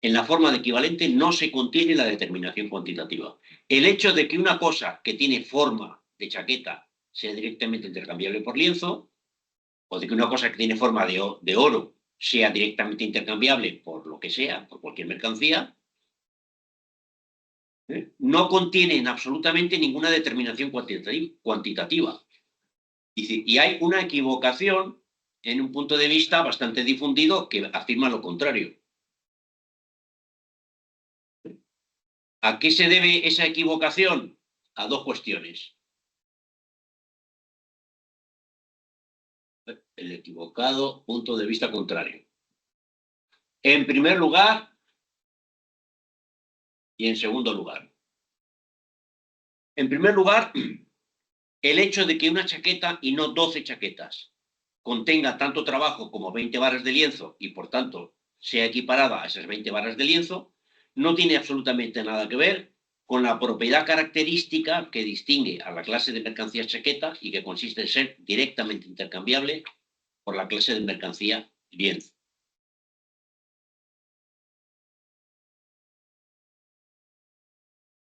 En la forma de equivalente no se contiene la determinación cuantitativa. El hecho de que una cosa que tiene forma de chaqueta sea directamente intercambiable por lienzo, o de que una cosa que tiene forma de oro sea directamente intercambiable por lo que sea, por cualquier mercancía, no contienen absolutamente ninguna determinación cuantitativa. Y hay una equivocación en un punto de vista bastante difundido que afirma lo contrario. ¿A qué se debe esa equivocación? A dos cuestiones. El equivocado punto de vista contrario. En primer lugar y en segundo lugar. En primer lugar, el hecho de que una chaqueta y no 12 chaquetas contenga tanto trabajo como 20 varas de lienzo y por tanto sea equiparada a esas 20 varas de lienzo, no tiene absolutamente nada que ver con la propiedad característica que distingue a la clase de mercancías chaqueta y que consiste en ser directamente intercambiable por la clase de mercancía lienzo.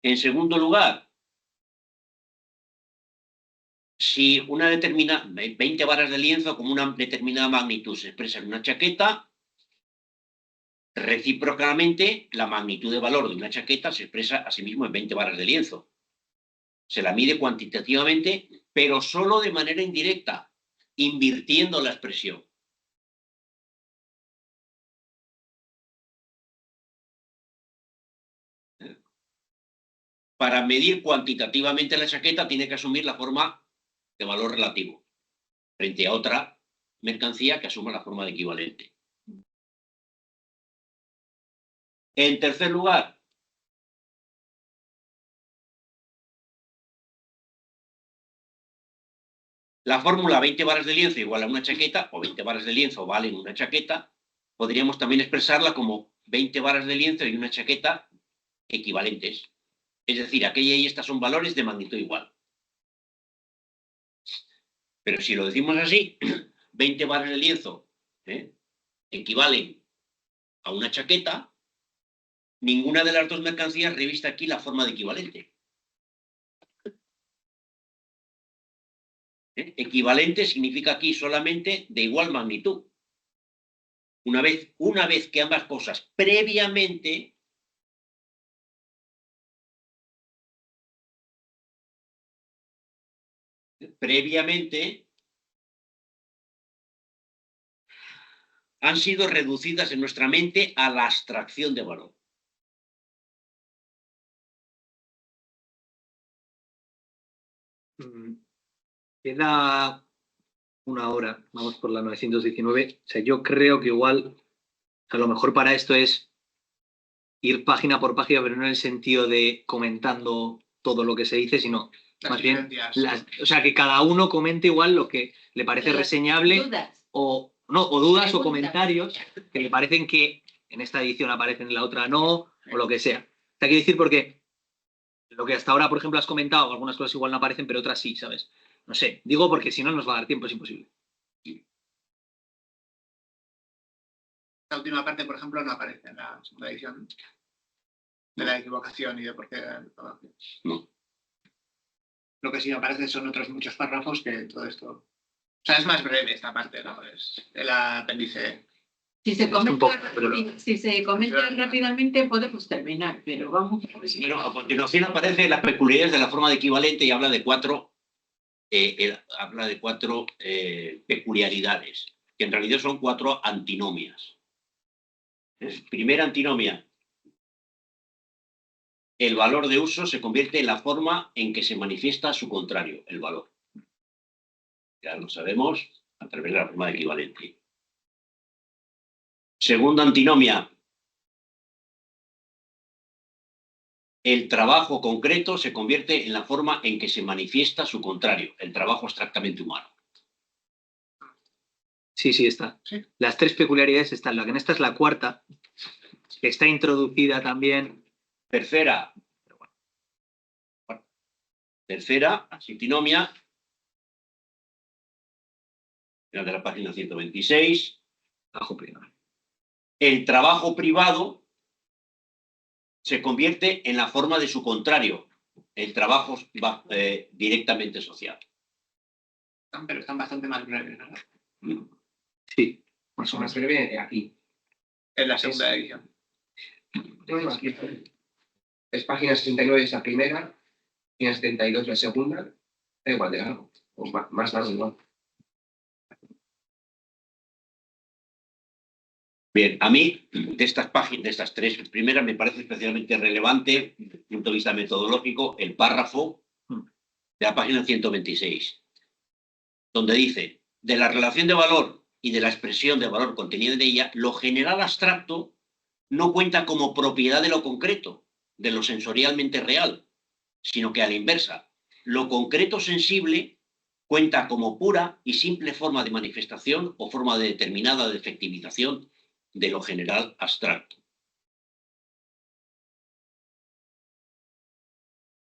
En segundo lugar, si una determinada 20 varas de lienzo como una determinada magnitud se expresa en una chaqueta, recíprocamente la magnitud de valor de una chaqueta se expresa a sí mismo en 20 varas de lienzo. Se la mide cuantitativamente, pero solo de manera indirecta, invirtiendo la expresión. Para medir cuantitativamente la chaqueta tiene que asumir la forma de valor relativo, frente a otra mercancía que asuma la forma de equivalente. En tercer lugar, la fórmula 20 varas de lienzo igual a una chaqueta, o 20 varas de lienzo valen una chaqueta, podríamos también expresarla como 20 varas de lienzo y una chaqueta equivalentes. Es decir, aquella y estas son valores de magnitud igual. Pero si lo decimos así, 20 varas de lienzo equivalen a una chaqueta, ninguna de las dos mercancías reviste aquí la forma de equivalente. Equivalente significa aquí solamente de igual magnitud. Una vez que ambas cosas previamente han sido reducidas en nuestra mente a la abstracción de valor. Queda una hora, vamos por la 919. O sea, yo creo que igual, a lo mejor para esto es ir página por página, pero no en el sentido de comentando todo lo que se dice, sino más bien, o sea, que cada uno comente igual lo que le parece reseñable o dudas o comentarios que le parecen que en esta edición aparecen, en la otra no, o lo que sea. Te quiero decir porque lo que hasta ahora, por ejemplo, has comentado, algunas cosas igual no aparecen, pero otras sí, ¿sabes? No sé, digo porque si no nos va a dar tiempo, es imposible. La última parte, por ejemplo, no aparece en la segunda edición de la equivocación y de por qué. No. Lo que sí me aparece son otros muchos párrafos que todo esto. O sea, es más breve esta parte, ¿no? Es el apéndice. Si se comenta rápidamente podemos terminar, pero vamos. Bueno, a continuación aparecen las peculiaridades de la forma de equivalente y habla de cuatro peculiaridades, que en realidad son 4 antinomias. Primera antinomia. El valor de uso se convierte en la forma en que se manifiesta su contrario, el valor. Ya lo sabemos a través de la forma de equivalente. Segunda antinomia. El trabajo concreto se convierte en la forma en que se manifiesta su contrario, el trabajo abstractamente humano. Sí, está. ¿Sí? Las 3 peculiaridades están. La que en esta es la cuarta, que está introducida también. Tercera antinomia, de la página 126. Trabajo privado. El trabajo privado se convierte en la forma de su contrario, el trabajo directamente social. Pero están bastante más breves, ¿no? Sí. Más o menos breve aquí. En la segunda edición. Aquí. Es página 69 es la primera, página 72 la segunda, da igual de largo, o más largo igual. Bien, a mí de estas páginas, de estas 3 primeras, me parece especialmente relevante, desde el punto de vista metodológico, el párrafo de la página 126, donde dice, de la relación de valor y de la expresión de valor contenida en ella, lo general abstracto no cuenta como propiedad de lo concreto, de lo sensorialmente real, sino que a la inversa, lo concreto sensible cuenta como pura y simple forma de manifestación o forma determinada de efectivización de lo general abstracto.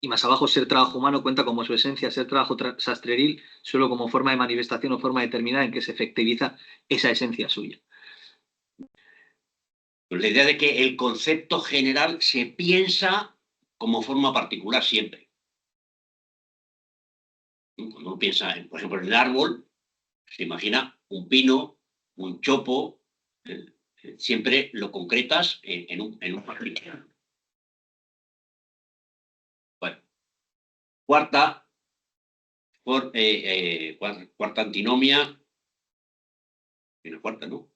Y más abajo, ser trabajo humano cuenta como su esencia, ser trabajo sastreril, solo como forma de manifestación o forma determinada en que se efectiviza esa esencia suya. Pues la idea de que el concepto general se piensa como forma particular siempre. Cuando uno piensa, por ejemplo, en el árbol, se imagina un pino, un chopo, siempre lo concretas en un particular. Bueno, cuarta antinomia. Hay una cuarta, ¿no?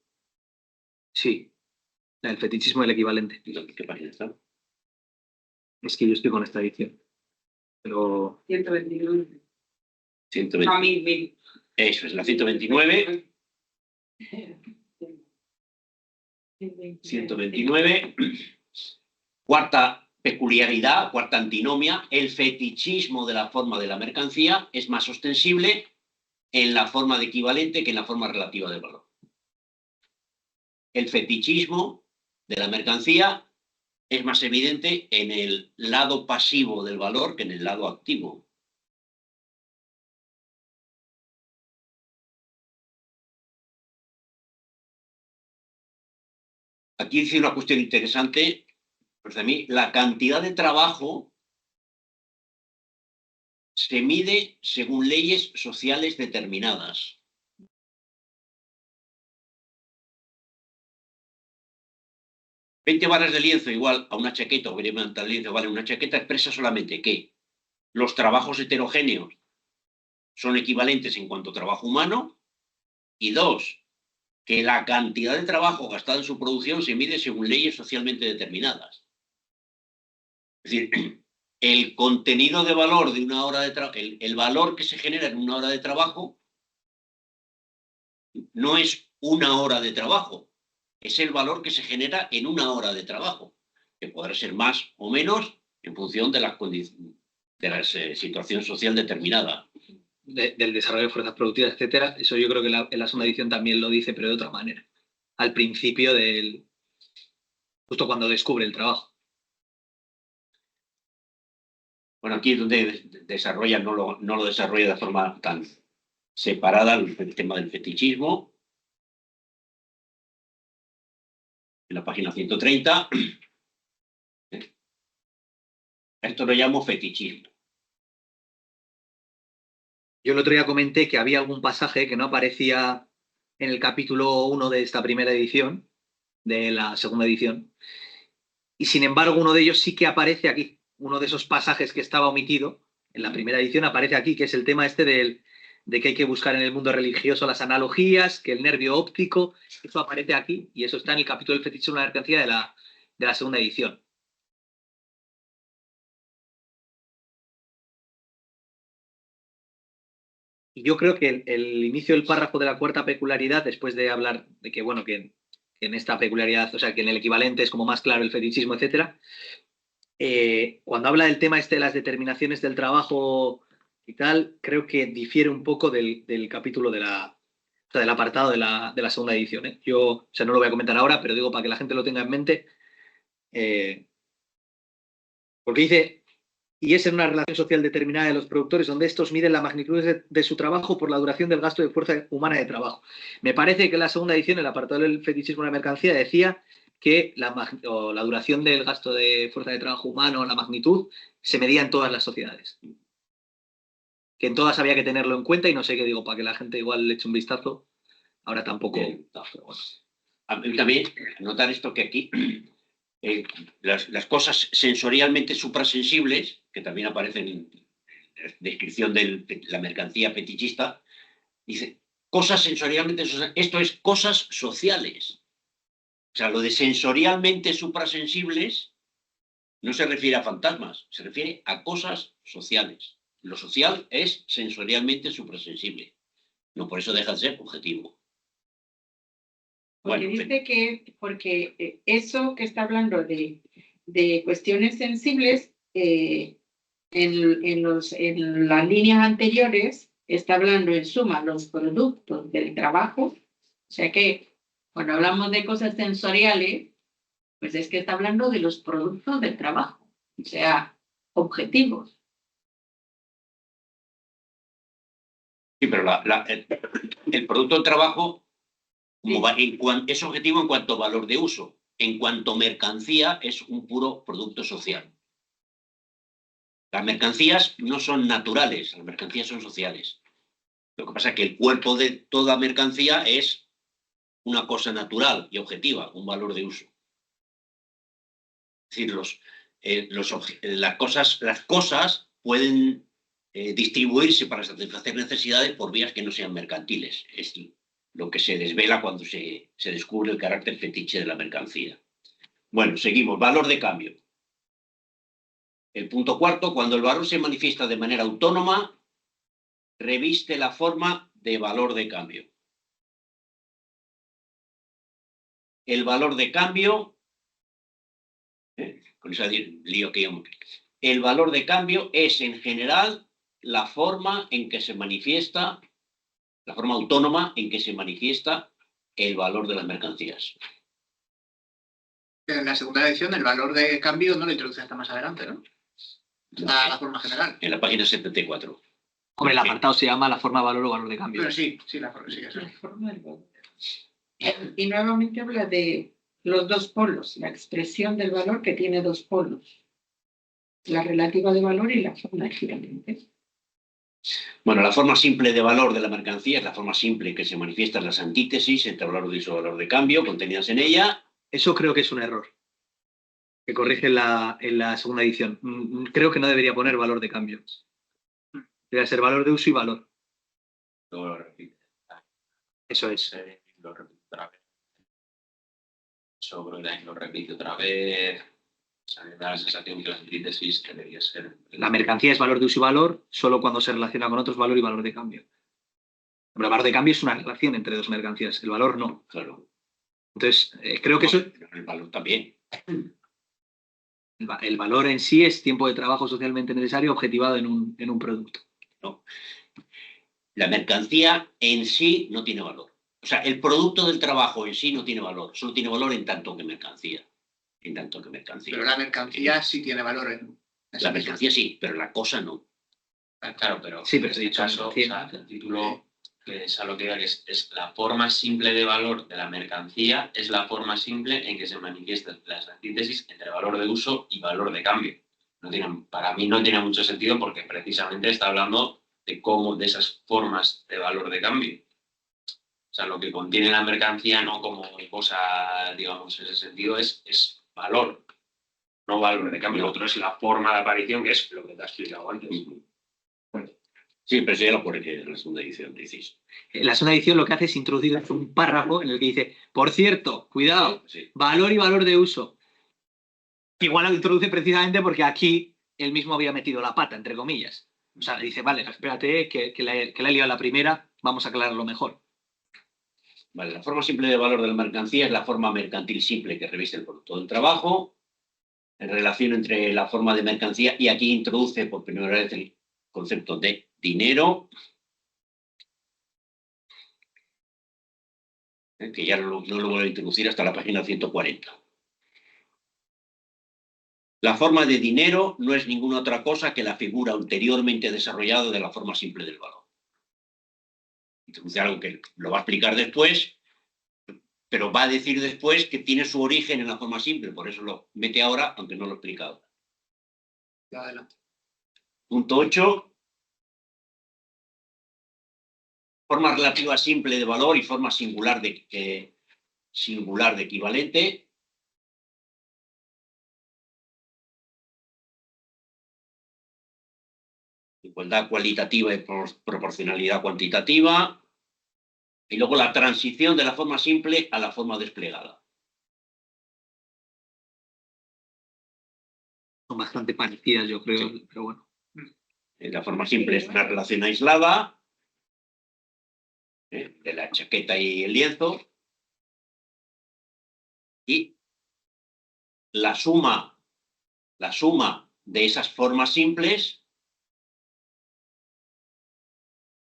Sí, el fetichismo del equivalente. ¿Qué página está? Es que yo estoy con esta edición. Pero... 129. 129. No, 1000. Eso es, la 129. 129. Cuarta peculiaridad, cuarta antinomia, el fetichismo de la forma de la mercancía es más ostensible en la forma de equivalente que en la forma relativa del valor. El fetichismo de la mercancía es más evidente en el lado pasivo del valor que en el lado activo. Aquí dice una cuestión interesante, pues a mí, la cantidad de trabajo se mide según leyes sociales determinadas. $20 varas de lienzo igual a una chaqueta, o 20 de lienzo vale una chaqueta, expresa solamente que los trabajos heterogéneos son equivalentes en cuanto a trabajo humano, y dos, que la cantidad de trabajo gastado en su producción se mide según leyes socialmente determinadas. Es decir, el contenido de valor de una hora de trabajo, el valor que se genera en una hora de trabajo, no es una hora de trabajo, es el valor que se genera en una hora de trabajo, que podrá ser más o menos en función de las condiciones, de la situación social determinada. Del desarrollo de fuerzas productivas, etcétera. Eso yo creo que en la segunda edición también lo dice, pero de otra manera. Al principio justo cuando descubre el trabajo. Bueno, aquí es donde desarrolla, no lo desarrolla de forma tan separada el tema del fetichismo. En la página 130. Esto lo llamo fetichismo. Yo el otro día comenté que había algún pasaje que no aparecía en el capítulo 1 de esta primera edición, de la segunda edición, y sin embargo uno de ellos sí que aparece aquí. Uno de esos pasajes que estaba omitido en la primera edición aparece aquí, que es el tema este de que hay que buscar en el mundo religioso las analogías, que el nervio óptico, eso aparece aquí, y eso está en el capítulo del fetichismo de la mercancía de la segunda edición. Y yo creo que el inicio del párrafo de la cuarta peculiaridad, después de hablar de que, bueno, que en esta peculiaridad, o sea, que en el equivalente es como más claro el fetichismo, etcétera, cuando habla del tema este de las determinaciones del trabajo y tal, creo que difiere un poco del capítulo del apartado de la segunda edición. Yo, o sea, no lo voy a comentar ahora, pero digo para que la gente lo tenga en mente, porque dice... Y es en una relación social determinada de los productores donde estos miden la magnitud de su trabajo por la duración del gasto de fuerza humana de trabajo. Me parece que en la segunda edición, el apartado del fetichismo de la mercancía, decía que la duración del gasto de fuerza de trabajo humano, la magnitud, se medía en todas las sociedades. Que en todas había que tenerlo en cuenta y no sé qué digo, para que la gente igual le eche un vistazo. Ahora tampoco... pero bueno. A mí también notar esto que aquí... las cosas sensorialmente suprasensibles, que también aparecen en la descripción de la mercancía fetichista, dice, cosas sensorialmente, esto es cosas sociales. O sea, lo de sensorialmente suprasensibles no se refiere a fantasmas, se refiere a cosas sociales. Lo social es sensorialmente suprasensible. No por eso deja de ser objetivo. Porque Bueno, dice que, porque eso que está hablando de cuestiones sensibles, en las líneas anteriores está hablando en suma los productos del trabajo. O sea que cuando hablamos de cosas sensoriales, pues es que está hablando de los productos del trabajo, o sea, objetivos. Sí, pero el producto del trabajo es objetivo en cuanto a valor de uso. En cuanto a mercancía, es un puro producto social. Las mercancías no son naturales, las mercancías son sociales. Lo que pasa es que el cuerpo de toda mercancía es una cosa natural y objetiva, un valor de uso. Es decir, las cosas pueden distribuirse para satisfacer necesidades por vías que no sean mercantiles. Es lo que se desvela cuando se descubre el carácter fetiche de la mercancía. Bueno, seguimos. Valor de cambio. El punto cuarto, cuando el valor se manifiesta de manera autónoma, reviste la forma de valor de cambio. El valor de cambio, con ese lío que íbamos, el valor de cambio es en general la forma en que se manifiesta, la forma autónoma en que se manifiesta el valor de las mercancías. En la segunda edición el valor de cambio no lo introduce hasta más adelante, ¿no? Está la forma general. En la página 74. Hombre, el apartado se llama la forma de valor o valor de cambio. Pero sí, la forma, sí, eso. La forma del valor. Y nuevamente habla de los dos polos, la expresión del valor que tiene dos polos, la relativa de valor y la forma equivalente. Bueno, la forma simple de valor de la mercancía es la forma simple en que se manifiestan las antítesis entre valor de uso y valor de cambio contenidas en ella. Eso creo que es un error, que corrige en la segunda edición. Creo que no debería poner valor de cambio. Debería ser valor de uso y valor. Luego lo repite. Eso es. Lo repite otra vez. Eso creo que también lo repite otra vez. O sea, me da la sensación que la antítesis debería ser. La mercancía es valor de uso y valor solo cuando se relaciona con otros valor y valor de cambio. Pero el valor de cambio es una relación entre dos mercancías, el valor no. Claro. Entonces, creo que eso... El valor también. El valor en sí es tiempo de trabajo socialmente necesario objetivado en un producto. No. La mercancía en sí no tiene valor. O sea, el producto del trabajo en sí no tiene valor. Solo tiene valor en tanto que mercancía. En tanto que mercancía. Pero la mercancía sí tiene valor. La mercancía sí, pero la cosa no. Claro, pero sí, pero en este caso, o sea, el título que es a lo que iba, que es la forma simple de valor de la mercancía, es la forma simple en que se manifiestan las antítesis entre valor de uso y valor de cambio. Para mí no tiene mucho sentido porque precisamente está hablando de esas formas de valor de cambio. O sea, lo que contiene la mercancía no como cosa, digamos, en ese sentido es valor, no valor de cambio. Lo otro es la forma de aparición, que es lo que te has explicado antes. Sí, pero eso ya lo pone en la segunda edición, decís. En la segunda edición lo que hace es introducir un párrafo en el que dice, por cierto, cuidado, Sí. valor y valor de uso. Igual lo introduce precisamente porque aquí él mismo había metido la pata, entre comillas. O sea, le dice, vale, espérate, que la he liado la primera, vamos a aclararlo mejor. Vale, la forma simple de valor de la mercancía es la forma mercantil simple que reviste el producto del trabajo, en relación entre la forma de mercancía, y aquí introduce por primera vez el concepto de dinero, que ya no lo voy a introducir hasta la página 140. La forma de dinero no es ninguna otra cosa que la figura ulteriormente desarrollada de la forma simple del valor. Introduce algo que lo va a explicar después, pero va a decir después que tiene su origen en la forma simple, por eso lo mete ahora, aunque no lo he explicado. Adelante. Punto 8. Forma relativa simple de valor y forma singular de equivalente. Igualdad cualitativa y proporcionalidad cuantitativa. Y luego la transición de la forma simple a la forma desplegada. Son bastante parecidas, yo creo, sí. Pero bueno. La forma simple es una relación aislada de la chaqueta y el lienzo. Y la suma de esas formas simples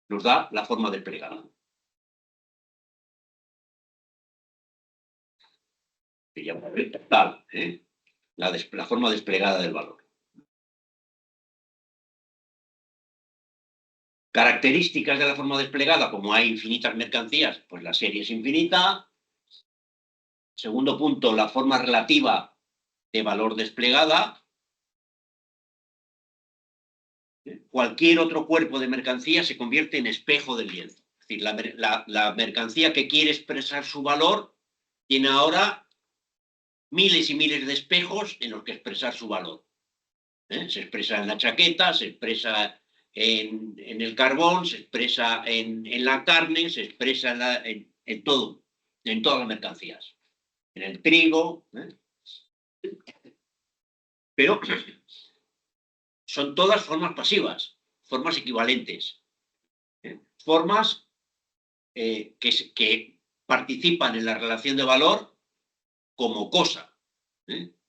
nos da la forma desplegada. Se llama total, la forma desplegada del valor. Características de la forma desplegada, como hay infinitas mercancías, pues la serie es infinita. Segundo punto, la forma relativa de valor desplegada. Cualquier otro cuerpo de mercancía se convierte en espejo del lienzo. Es decir, la mercancía que quiere expresar su valor tiene ahora miles y miles de espejos en los que expresar su valor. Se expresa en la chaqueta, se expresa en el carbón, se expresa en la carne, se expresa en todo, en todas las mercancías. En el trigo. Pero son todas formas pasivas, formas equivalentes. Formas que participan en la relación de valor como cosa,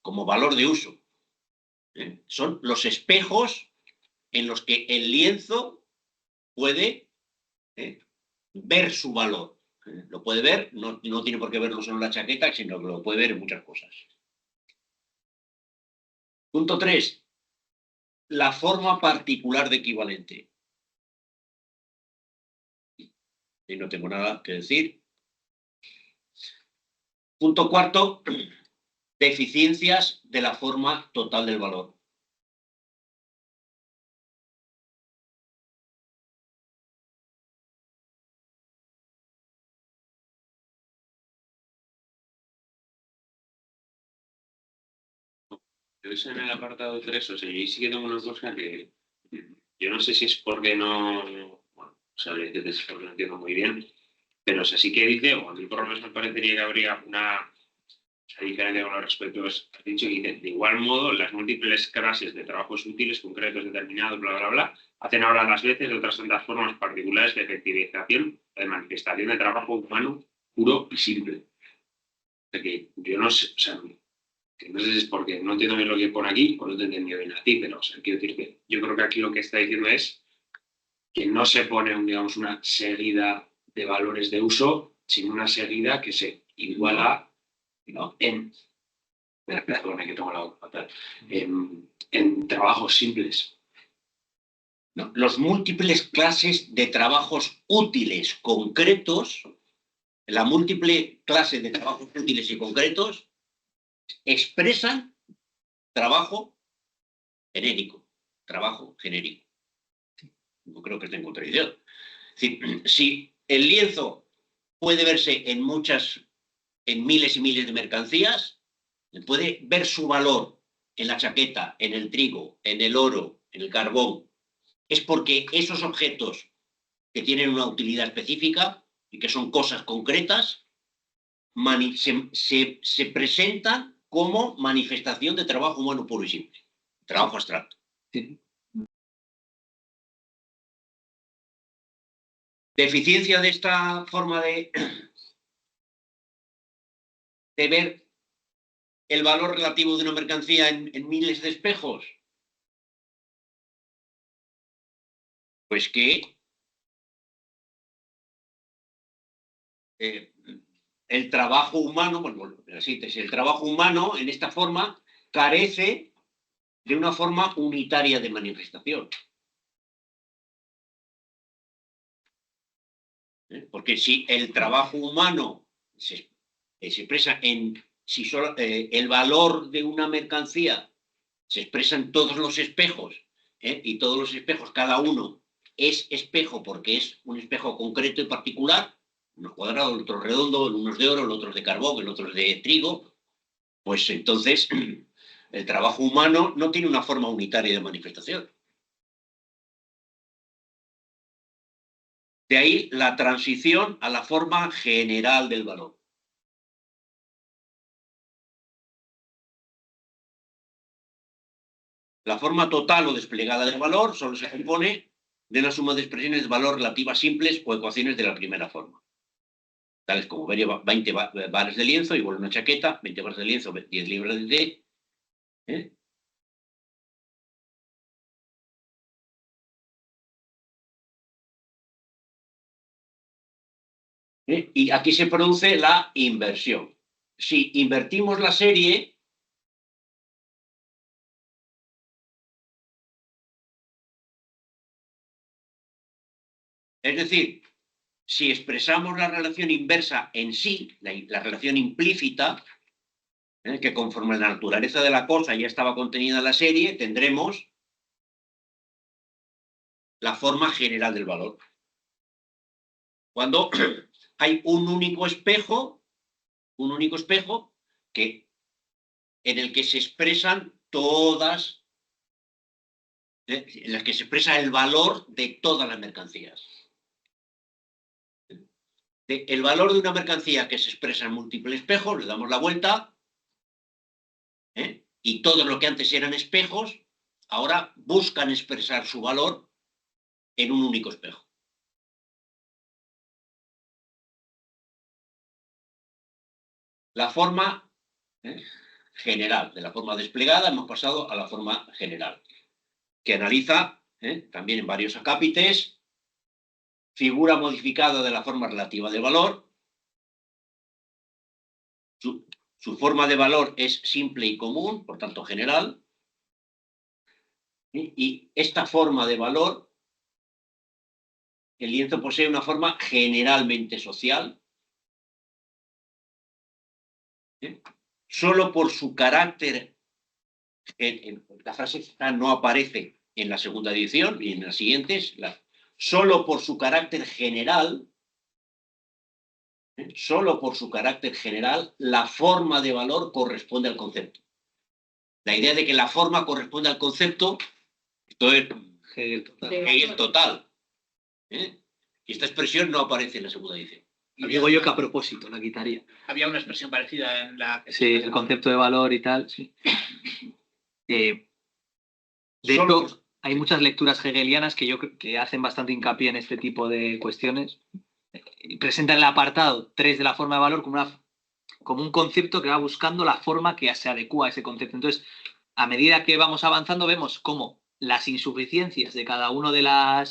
como valor de uso. Son los espejos en los que el lienzo puede ver su valor. Lo puede ver, no tiene por qué verlo solo en la chaqueta, sino que lo puede ver en muchas cosas. Punto 3. La forma particular de equivalente. Y no tengo nada que decir. Punto 4. Deficiencias de la forma total del valor. Yo en el apartado 3, o sea, yo sí que tengo una cosa que yo no sé si es porque no, bueno, o sea, porque no entiendo muy bien, pero o sea, sí que dice, o a mí por lo menos me parecería que habría una diferencia con respecto a has dicho que dice, de igual modo, las múltiples clases de trabajos útiles, concretos, determinados, bla, bla, bla, hacen ahora las veces de otras tantas formas particulares de efectivización, de manifestación de trabajo humano puro y simple. O sea, que yo no sé, o sea, que no sé si es porque no entiendo bien lo que pone aquí o no te he entendido bien a ti, pero o sea, quiero decir que yo creo que aquí lo que está diciendo es que no se pone, digamos, una seguida de valores de uso, sino una seguida que se iguala perdona, que tengo la boca fatal, en trabajos simples. No, los múltiples clases de trabajos útiles concretos, la múltiple clase de trabajos útiles y concretos expresan trabajo genérico. No creo que esté en contradicción. Es decir, si el lienzo puede verse en miles y miles de mercancías, puede ver su valor en la chaqueta, en el trigo, en el oro, en el carbón, es porque esos objetos que tienen una utilidad específica y que son cosas concretas, se presentan como manifestación de trabajo humano puro y simple, trabajo abstracto. Sí. Deficiencia de esta forma de ver el valor relativo de una mercancía en miles de espejos. Pues que el trabajo humano, bueno, la síntesis, el trabajo humano en esta forma carece de una forma unitaria de manifestación. Porque si el trabajo humano se expresa en, si solo, el valor de una mercancía se expresa en todos los espejos, y todos los espejos, cada uno es espejo porque es un espejo concreto y particular, unos cuadrados, el otro redondo, unos de oro, el otro de carbón, el otro de trigo, pues entonces el trabajo humano no tiene una forma unitaria de manifestación. De ahí la transición a la forma general del valor. La forma total o desplegada del valor solo se compone de una suma de expresiones de valor relativas simples o ecuaciones de la primera forma. Tales como 20 bares de lienzo igual a una chaqueta, 20 bares de lienzo, 10 libras de té. Y aquí se produce la inversión. Si invertimos la serie, es decir, si expresamos la relación inversa en sí, la relación implícita, que conforme a la naturaleza de la cosa ya estaba contenida en la serie, tendremos la forma general del valor. Cuando hay un único espejo en el que se expresan todas, en las que se expresa el valor de todas las mercancías. El valor de una mercancía que se expresa en múltiples espejos, le damos la vuelta, y todo lo que antes eran espejos, ahora buscan expresar su valor en un único espejo. La forma general, de la forma desplegada hemos pasado a la forma general, que analiza también en varios acápites, figura modificada de la forma relativa de valor. Su forma de valor es simple y común, por tanto general. Y esta forma de valor, el lienzo posee una forma generalmente social. Solo por su carácter, la frase no aparece en la segunda edición y en las siguientes, solo por su carácter general, la forma de valor corresponde al concepto. La idea de que la forma corresponde al concepto, esto es Hegel total. Y esta expresión no aparece en la segunda edición. Digo yo que a propósito la quitaría. Había una expresión parecida en la... Sí, el concepto de valor y tal, sí. De hecho, hay muchas lecturas hegelianas que hacen bastante hincapié en este tipo de cuestiones. Presentan el apartado 3 de la forma de valor como un concepto que va buscando la forma que se adecua a ese concepto. Entonces, a medida que vamos avanzando, vemos cómo las insuficiencias de cada una de las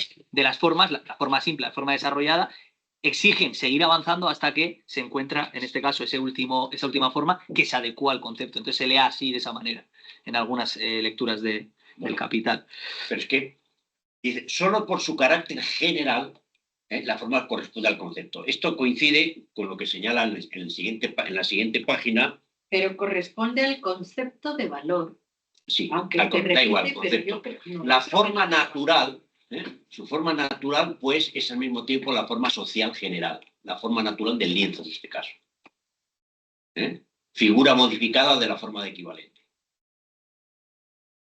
formas, la forma simple, la forma desarrollada, exigen seguir avanzando hasta que se encuentra, en este caso, esa última forma que se adecua al concepto. Entonces se lee así, de esa manera, en algunas lecturas del Capital. Pero es que dice, solo por su carácter general, la forma corresponde al concepto. Esto coincide con lo que señala en la siguiente página. Pero corresponde al concepto de valor. Sí, aunque da igual, concepto. La forma natural, su forma natural, pues, es al mismo tiempo la forma social general, la forma natural del lienzo en este caso. Figura modificada de la forma de equivalente.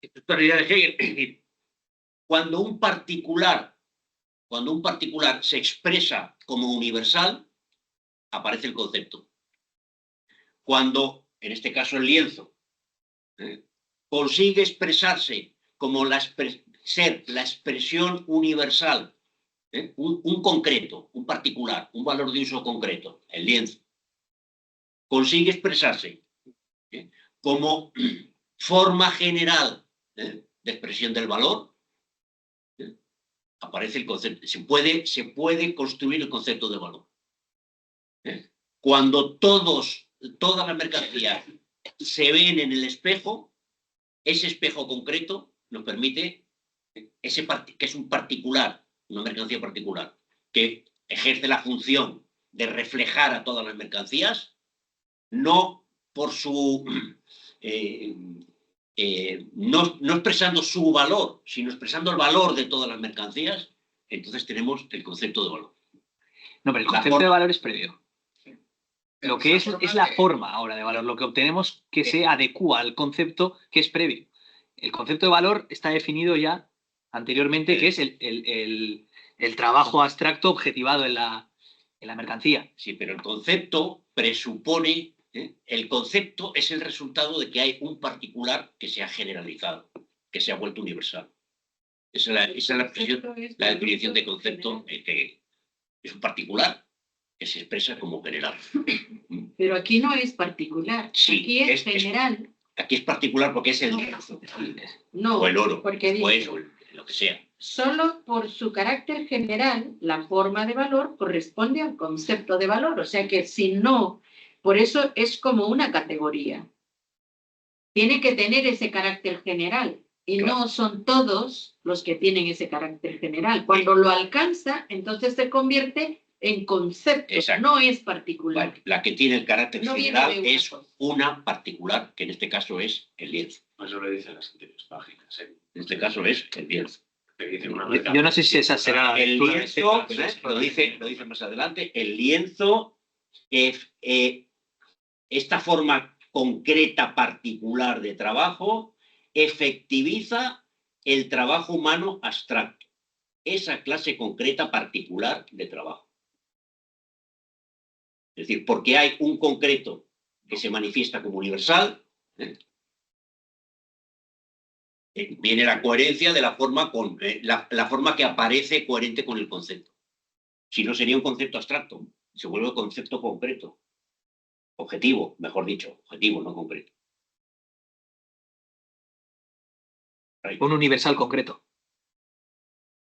Esto es la idea de Hegel. Cuando un particular se expresa como universal, aparece el concepto. Cuando, en este caso el lienzo, consigue expresarse como ser la expresión universal, un concreto, un particular, un valor de uso concreto, el lienzo, consigue expresarse como forma general de expresión del valor, aparece el concepto. Se puede construir el concepto de valor. Cuando todas las mercancías se ven en el espejo, ese espejo concreto nos permite, que es un particular, una mercancía particular, que ejerce la función de reflejar a todas las mercancías, no por su... no expresando su valor, sino expresando el valor de todas las mercancías, entonces tenemos el concepto de valor. No, pero el concepto de valor es previo. Lo que es la forma ahora de valor, lo que obtenemos que se adecua al concepto que es previo. El concepto de valor está definido ya anteriormente, que es el trabajo abstracto objetivado en la mercancía. Sí, pero el concepto presupone, el concepto es el resultado de que hay un particular que se ha generalizado, que se ha vuelto universal. Esa es la definición de concepto, que es un particular que se expresa como general. Pero aquí no es particular, Sí, aquí es general. Aquí es particular porque es el lienzo, No, o el oro, porque o eso, lo que sea. solo por su carácter general, la forma de valor corresponde al concepto de valor. O sea que si no, por eso es como una categoría. Tiene que tener ese carácter general. Y Claro. no son todos los que tienen ese carácter general. Cuando lo alcanza, entonces se convierte en concepto, Exacto. no es particular. Bueno, la que tiene el carácter No viene general de una es cosa. una particular, que en este caso es el lienzo. Eso lo dicen las anteriores páginas. En este caso es el lienzo. Que dicen una Yo no sé si esa será la El lectura de lienzo, Cepas, lo dice más adelante, el lienzo es esta forma concreta particular de trabajo efectiviza el trabajo humano abstracto, esa clase concreta particular de trabajo. Es decir, porque hay un concreto que se manifiesta como universal, viene la coherencia de la forma la forma que aparece coherente con el concepto. Si no, sería un concepto abstracto, se vuelve concepto concreto. Objetivo, mejor dicho, objetivo, no concreto. Ahí. un universal concreto.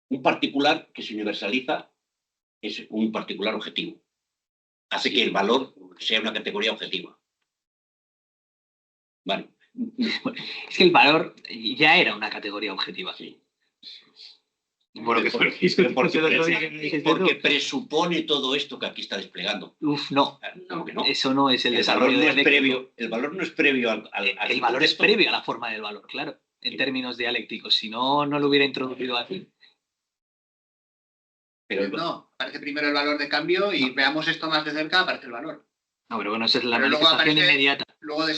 Un particular que se universaliza es un particular objetivo. Hace que el valor sea una categoría objetiva. Vale. Es que el valor ya era una categoría objetiva. Sí. Por lo que Porque presupone todo esto que aquí está desplegando. Uf, no. No, que no. Eso no es el El desarrollo valor no es dialéctico. previo, el valor no es previo al El valor es concepto. previo a la forma del valor, claro, en términos dialécticos. Si no, no lo hubiera introducido aquí. Pero No, aparece primero el valor de cambio y veamos esto más de cerca, aparece el valor. No, pero bueno, esa es la Pero luego manifestación aparece- inmediata. Luego hace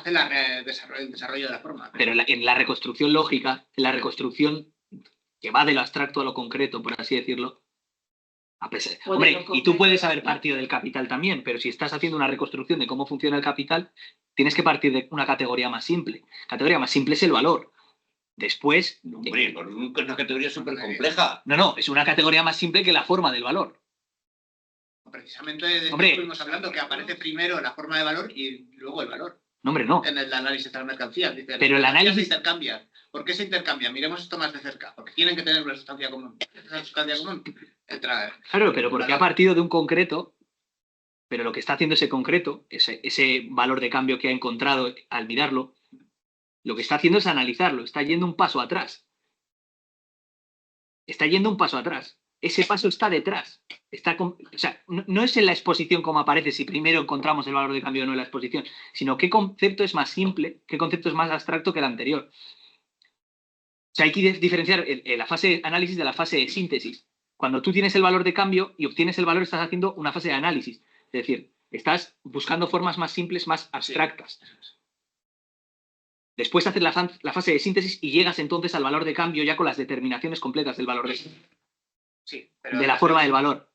el desarrollo de la forma. Pero en la reconstrucción lógica, en la reconstrucción que va de lo abstracto a lo concreto, por así decirlo, a pesar. O de Hombre, lo y tú concreto puedes a lo haber partido del capital también, pero si estás haciendo una reconstrucción de cómo funciona el capital, tienes que partir de una categoría más simple. La categoría más simple es el valor. Después, no, hombre, es una categoría súper compleja. no, es una categoría más simple que la forma del valor. Precisamente de esto Hombre. estuvimos hablando, que aparece primero la forma de valor y luego el valor. No, hombre, no. En el análisis de las mercancías. Dice, Pero el las mercancías análisis- se intercambian. ¿Por qué se intercambian? Miremos esto más de cerca. Porque tienen que tener una sustancia común. Esa sustancia común entra. Claro, pero porque ha partido de un concreto, pero lo que está haciendo ese concreto, ese valor de cambio que ha encontrado al mirarlo, lo que está haciendo es analizarlo, está yendo un paso atrás. Está yendo un paso atrás. Ese paso está detrás. O sea, no es en la exposición como aparece si primero encontramos el valor de cambio o no en la exposición, sino qué concepto es más simple, qué concepto es más abstracto que el anterior. O sea, hay que diferenciar la fase de análisis de la fase de síntesis. Cuando tú tienes el valor de cambio y obtienes el valor, estás haciendo una fase de análisis. Es decir, estás buscando formas más simples, más abstractas. Después haces la fase de síntesis y llegas entonces al valor de cambio ya con las determinaciones completas del valor Sí, de la forma del valor.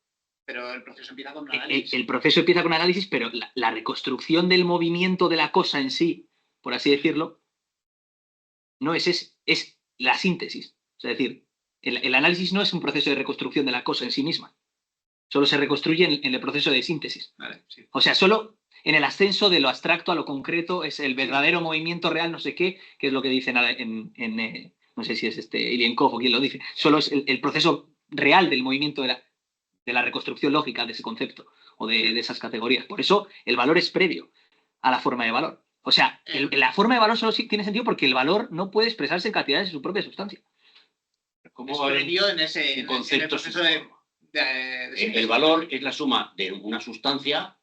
Pero el proceso empieza con un análisis. El proceso empieza con análisis, pero la reconstrucción del movimiento de la cosa en sí, por así decirlo, no es la síntesis. Es decir, el análisis no es un proceso de reconstrucción de la cosa en sí misma. Solo se reconstruye en el proceso de síntesis. Vale, sí. O sea, solo en el ascenso de lo abstracto a lo concreto es el verdadero movimiento real, no sé qué, que es lo que dicen no sé si es Ilienkov o quién lo dice. Solo es el proceso real del movimiento de la reconstrucción lógica de ese concepto o de esas categorías. Por eso el valor es previo a la forma de valor. O sea, la forma de valor solo tiene sentido porque el valor no puede expresarse en cantidades de su propia sustancia. ¿Cómo Es va a haber previo en el concepto proceso de el valor es la suma de una sustancia,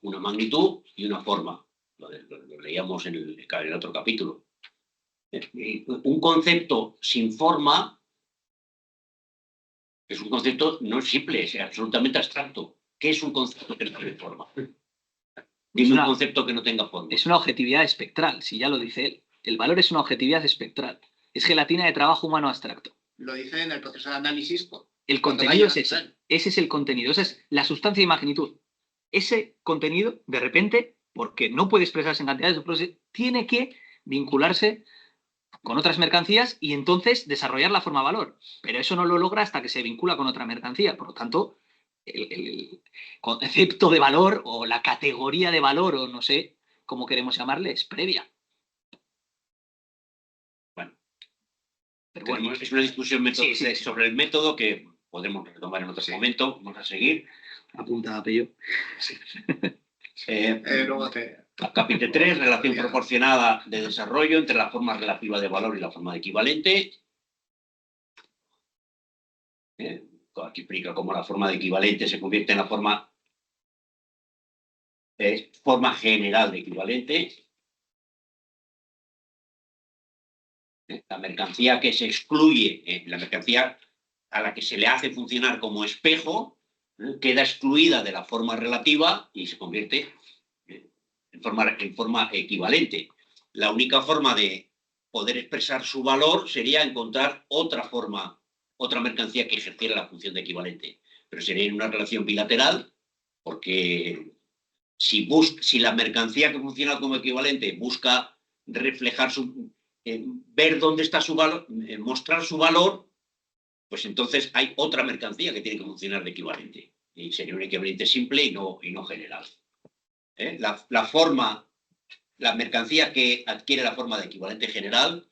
una magnitud y una forma. Lo leíamos en el otro capítulo. Un concepto sin forma es un concepto no simple, es absolutamente abstracto. ¿Qué es un concepto que no tiene forma? Dime un concepto que no tenga forma. Es una objetividad espectral, si ya lo dice él. El valor es una objetividad espectral. Es gelatina de trabajo humano abstracto. Lo dice en el proceso de análisis. El contenido es ese. Ese es el contenido. Esa es la sustancia y magnitud. Ese contenido, de repente, porque no puede expresarse en cantidades, tiene que vincularse con otras mercancías y entonces desarrollar la forma valor. Pero eso no lo logra hasta que se vincula con otra mercancía. Por lo tanto, el concepto de valor o la categoría de valor, o no sé cómo queremos llamarle, es previa. Pero bueno, es una discusión Sí. sobre el método que podemos retomar en otro momento. Vamos a seguir. apunta a Pello. Luego te... Capítulo 3, relación proporcionada de desarrollo entre la forma relativa de valor y la forma equivalente. Aquí explica cómo la forma de equivalente se convierte en la forma general de equivalente. La mercancía que se excluye, la mercancía a la que se le hace funcionar como espejo, queda excluida de la forma relativa y se convierte en forma equivalente. La única forma de poder expresar su valor sería encontrar otra forma, otra mercancía que ejerciera la función de equivalente. Pero sería en una relación bilateral, porque si la mercancía que funciona como equivalente busca reflejar ver dónde está su valor, mostrar su valor, pues entonces hay otra mercancía que tiene que funcionar de equivalente. Y sería un equivalente simple y no general. La mercancía que adquiere la forma de equivalente general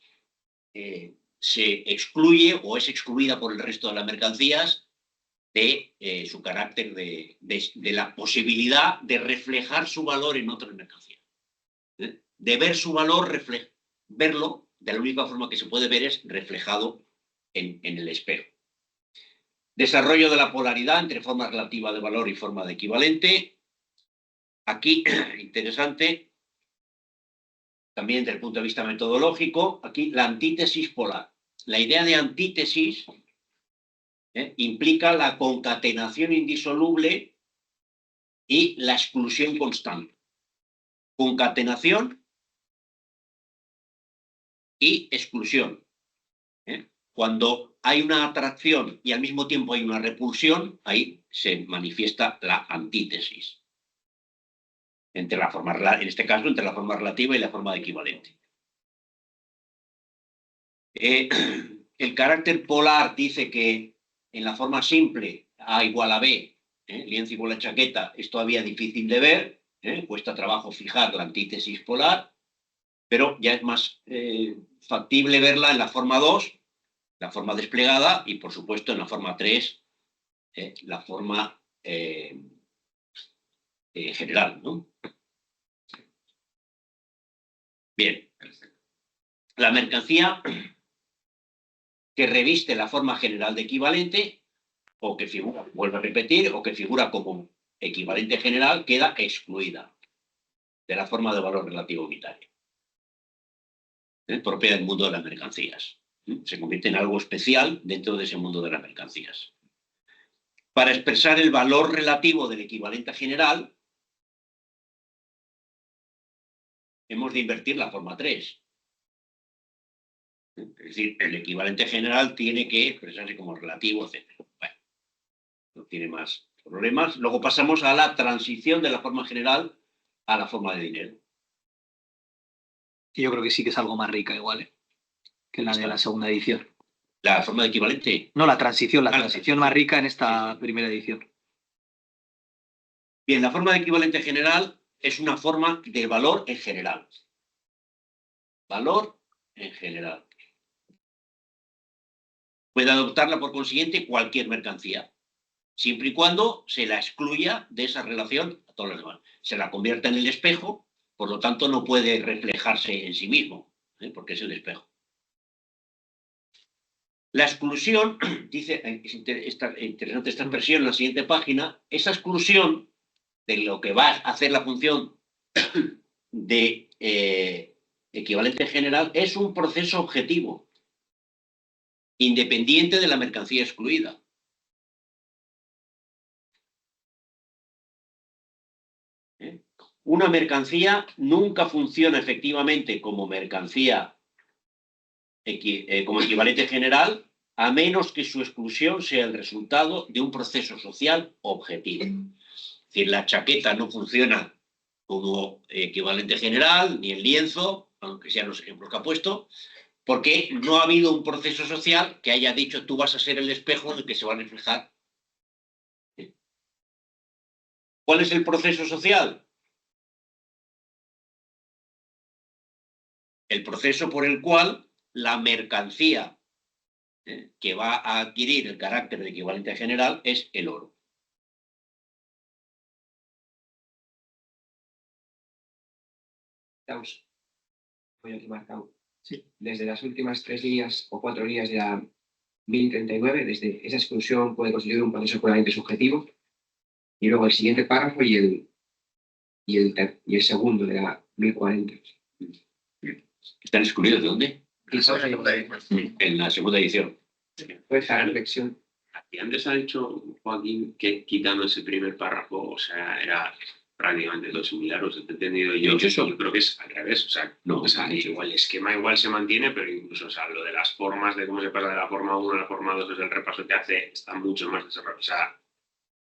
se excluye o es excluida por el resto de las mercancías de su carácter de la posibilidad de reflejar su valor en otras mercancías. De ver su valor, verlo, de la única forma que se puede ver es reflejado en el espejo. Desarrollo de la polaridad entre forma relativa de valor y forma de equivalente. Aquí, interesante, también desde el punto de vista metodológico, aquí la antítesis polar. La idea de antítesis implica la concatenación indisoluble y la exclusión constante. Concatenación y exclusión. Cuando hay una atracción y al mismo tiempo hay una repulsión, ahí se manifiesta la antítesis. En este caso, entre la forma relativa y la forma de equivalente. El carácter polar dice que en la forma simple, A igual a B, lienzo igual a chaqueta, es todavía difícil de ver, cuesta trabajo fijar la antítesis polar, pero ya es más factible verla en la forma 2, la forma desplegada, y por supuesto en la forma 3, la forma general, ¿no? Bien. La mercancía que reviste la forma general de equivalente, o que figura, vuelvo a repetir, o que figura como equivalente general, queda excluida de la forma de valor relativo unitario. Propia del mundo de las mercancías. Se convierte en algo especial dentro de ese mundo de las mercancías. Para expresar el valor relativo del equivalente general, hemos de invertir la forma 3. Es decir, el equivalente general tiene que expresarse como relativo, etc. Bueno, no tiene más problemas. Luego pasamos a la transición de la forma general a la forma de dinero. Y yo creo que sí que es algo más rica igual, que la de la segunda edición. ¿La forma de equivalente? No, la transición más rica en esta primera edición. Bien, la forma de equivalente general es una forma de valor en general. Valor en general. Puede adoptarla, por consiguiente, cualquier mercancía, siempre y cuando se la excluya de esa relación a todos los demás. Se la convierta en el espejo, por lo tanto no puede reflejarse en sí mismo, porque es el espejo. La exclusión, dice, es interesante esta expresión en la siguiente página, esa exclusión de lo que va a hacer la función de equivalente general es un proceso objetivo, independiente de la mercancía excluida. Una mercancía nunca funciona efectivamente como mercancía, como equivalente general, a menos que su exclusión sea el resultado de un proceso social objetivo. Es decir, la chaqueta no funciona como equivalente general, ni el lienzo, aunque sean los ejemplos que ha puesto, porque no ha habido un proceso social que haya dicho tú vas a ser el espejo en el que se va a reflejar. ¿Cuál es el proceso social? El proceso por el cual la mercancía que va a adquirir el carácter de equivalente general es el oro. Voy aquí marcado. Sí. Desde las últimas 3 líneas o 4 líneas de la 1039, desde esa exclusión puede constituir un proceso puramente subjetivo. Y luego el siguiente párrafo y el segundo de la 1040. ¿Están excluidos de dónde? En En la segunda edición. Pues la reflexión. Y antes ha dicho Joaquín que quitando ese primer párrafo, o sea, era prácticamente todo similar, os he entendido yo. Yo creo que es al revés, o sea, No, o sea, igual el esquema igual se mantiene, pero incluso, o sea, lo de las formas, de cómo se pasa de la forma 1 a la forma 2, es el repaso que hace, está mucho más desarrollado. O sea,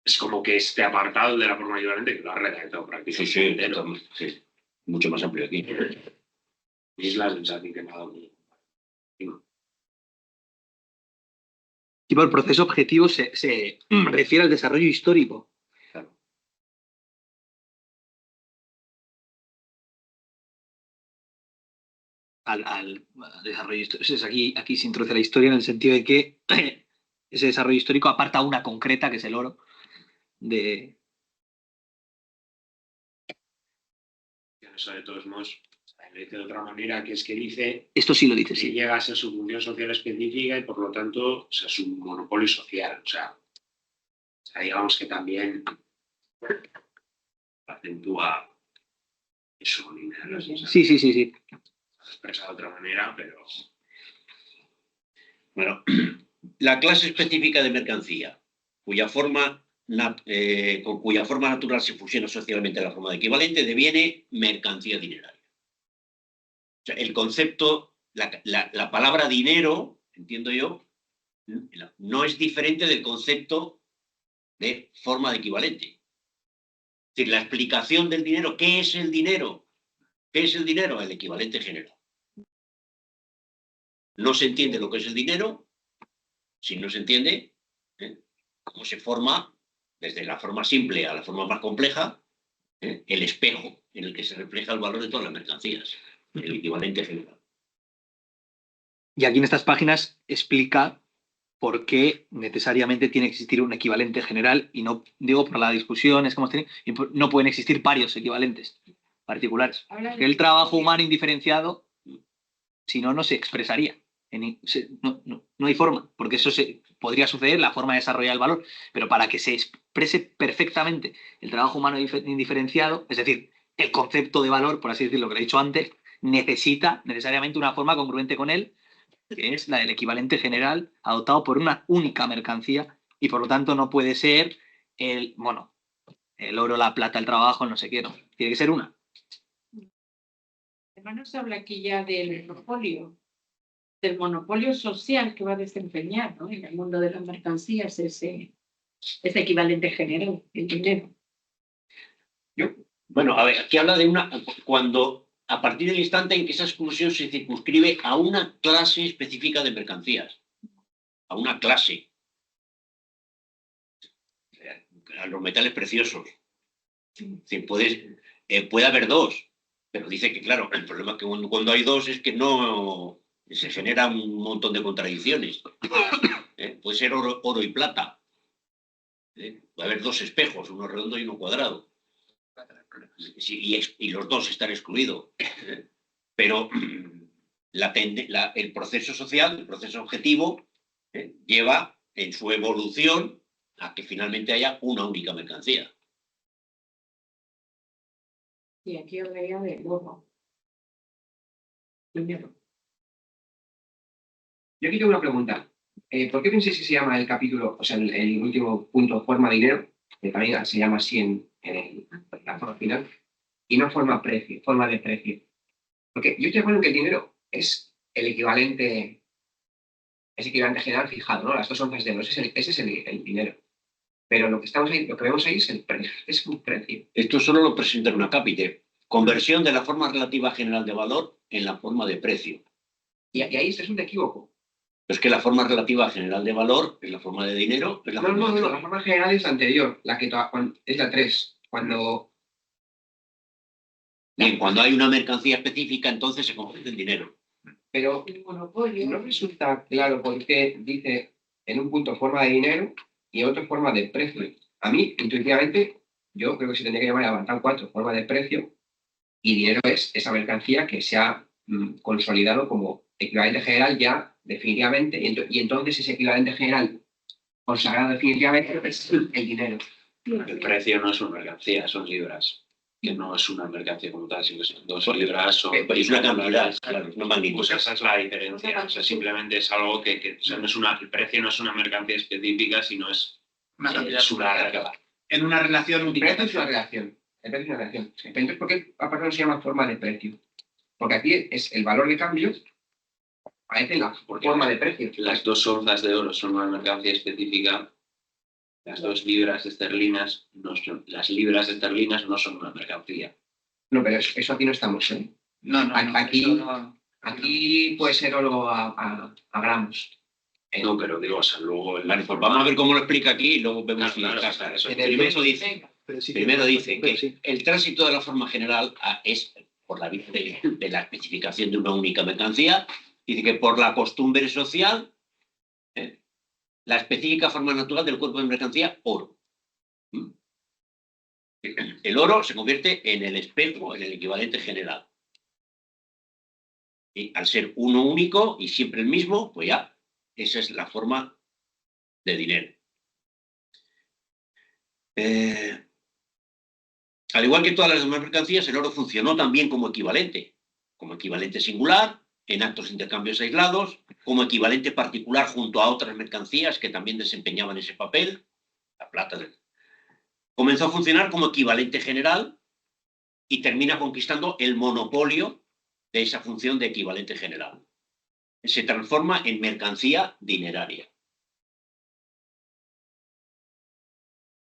es como que este apartado de la forma equivalente que lo ha redactado prácticamente. Sí, sí, mucho más amplio aquí. Y es la sensación que me ha dado. Tipo, el proceso objetivo se refiere al desarrollo histórico. Claro. Al desarrollo histórico. Aquí se introduce la historia en el sentido de que ese desarrollo histórico aparta una concreta, que es el oro, de... Eso de todos modos, lo dice de otra manera, que es que dice... Esto sí lo dice, que sí. llega a ser su función social específica y por lo tanto, o sea, su monopolio social. O sea, digamos que también acentúa eso. O sea, Sí. expresa de otra manera, pero... Bueno, la clase específica de mercancía, cuya forma natural se fusiona socialmente a la forma de equivalente, deviene mercancía dineraria. O sea, el concepto, la palabra dinero, entiendo yo, no es diferente del concepto de forma de equivalente. Es decir, la explicación del dinero, ¿qué es el dinero? ¿Qué es el dinero? El equivalente general. No se entiende lo que es el dinero si no se entiende cómo se forma, desde la forma simple a la forma más compleja, el espejo en el que se refleja el valor de todas las mercancías, el equivalente general. Y aquí en estas páginas explica por qué necesariamente tiene que existir un equivalente general, y no digo por la discusión, es como no pueden existir varios equivalentes particulares. Que el trabajo humano indiferenciado, si no, no se expresaría. No hay forma, porque eso podría suceder, la forma de desarrollar el valor, pero para que se exprese perfectamente el trabajo humano indiferenciado, es decir, el concepto de valor, por así decirlo, que lo he dicho antes, necesita necesariamente una forma congruente con él, que es la del equivalente general adoptado por una única mercancía, y por lo tanto no puede ser el oro, la plata, el trabajo, el no sé qué, no. Tiene que ser una. Además nos habla aquí ya del monopolio social que va a desempeñar, ¿no? En el mundo de las mercancías ese equivalente general, el dinero. Bueno, a ver, aquí habla de cuando a partir del instante en que esa exclusión se circunscribe a una clase específica de mercancías, a una clase, a los metales preciosos. Es decir, puede haber dos, pero dice que, claro, el problema es que cuando hay dos es que no se genera un montón de contradicciones. Puede ser oro y plata. Puede haber dos espejos, uno redondo y uno cuadrado. Y los dos están excluidos. Pero el proceso social, el proceso objetivo, lleva en su evolución a que finalmente haya una única mercancía. Y aquí hablaría de oro. Dinero. Yo aquí tengo una pregunta. ¿Por qué pensáis que se llama el capítulo, o sea, el último punto, forma dinero, que también se llama así en la forma final, y no forma de precio? Porque yo estoy de acuerdo en que el dinero es el equivalente general fijado, ¿no? Las 2 onzas de oro, ese es el dinero. Pero lo que vemos ahí es el precio, es un precio. Esto solo lo presenta en una cápite. Conversión de la forma relativa general de valor en la forma de precio. Y ahí es un equívoco. Es que la forma relativa general de valor es la forma de dinero. Es la forma de... La forma general es la anterior, es la 3. Bien, cuando hay una mercancía específica, entonces se convierte en dinero. Pero El monopolio. no resulta claro por qué dice en un punto forma de dinero y en otro forma de precio. A mí, intuitivamente, yo creo que se tendría que llamar Avantal 4 forma de precio, y dinero es esa mercancía que se ha consolidado como equivalente general ya definitivamente, y entonces ese equivalente general consagrado definitivamente es el dinero. El precio no es una mercancía, son libras. Que no es una mercancía como tal, sino que son 2 libras. Son Es una cantidad, claro, es una magnitud. Pues esa es la diferencia. O sea, simplemente es algo que o sea, no es el precio no es una mercancía específica, sino es Una cantidad es una regla. en una relación El precio es una utilización. relación. El precio es una relación. Entonces, ¿por qué aparte no se llama forma de precio? Porque aquí es el valor de cambio, parece la forma de precio. Las 2 onzas de oro son una mercancía específica. Las 2 libras esterlinas no son. Las libras esterlinas no son una mercancía. No, pero eso aquí no estamos, ¿eh? No, Aquí- eso no. Aquí puede ser oro a gramos. No, pero digo, o sea, luego Vale, pues vamos a ver cómo lo explica aquí y luego vemos si Claro, encaja. claro, eso. Primero dice, Pero sí primero tiene- dice pero que sí. el tránsito de la forma general es por la vía de la especificación de una única mercancía. Dice que por la costumbre social, la específica forma natural del cuerpo de mercancía, oro. ¿Mm? El oro se convierte en el espejo, en el equivalente general. Y al ser uno único y siempre el mismo, pues ya, esa es la forma de dinero. Al igual que todas las demás mercancías, el oro funcionó también como equivalente singular, en actos de intercambios aislados, como equivalente particular junto a otras mercancías que también desempeñaban ese papel, la plata. Comenzó a funcionar como equivalente general y termina conquistando el monopolio de esa función de equivalente general. Se transforma en mercancía dineraria.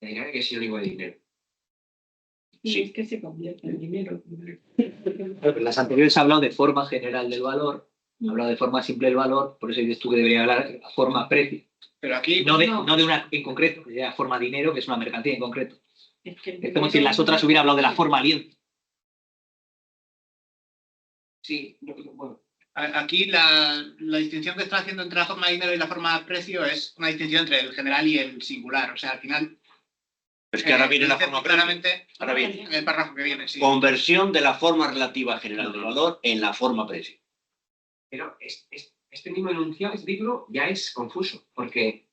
Dinero que es sinónimo de dinero. Sí, es que se convierte en dinero. En las anteriores ha hablado de forma general del valor, ha hablado de forma simple del valor, por eso dices tú que debería hablar de forma precio. Pero aquí No de una en concreto, que sea forma dinero, que es una mercancía en concreto. Es que el Es como dinero si en las otras hubiera hablado de la forma lienzo. Sí, bueno, aquí la distinción que está haciendo entre la forma de dinero y la forma de precio es una distinción entre el general y el singular. O sea, al final. Es que ahora viene la dice forma claramente Ahora viene. en el párrafo que viene. Sí. Conversión de la forma relativa general del valor en la forma precio. pero este mismo enunciado, este título, ya es confuso. Porque,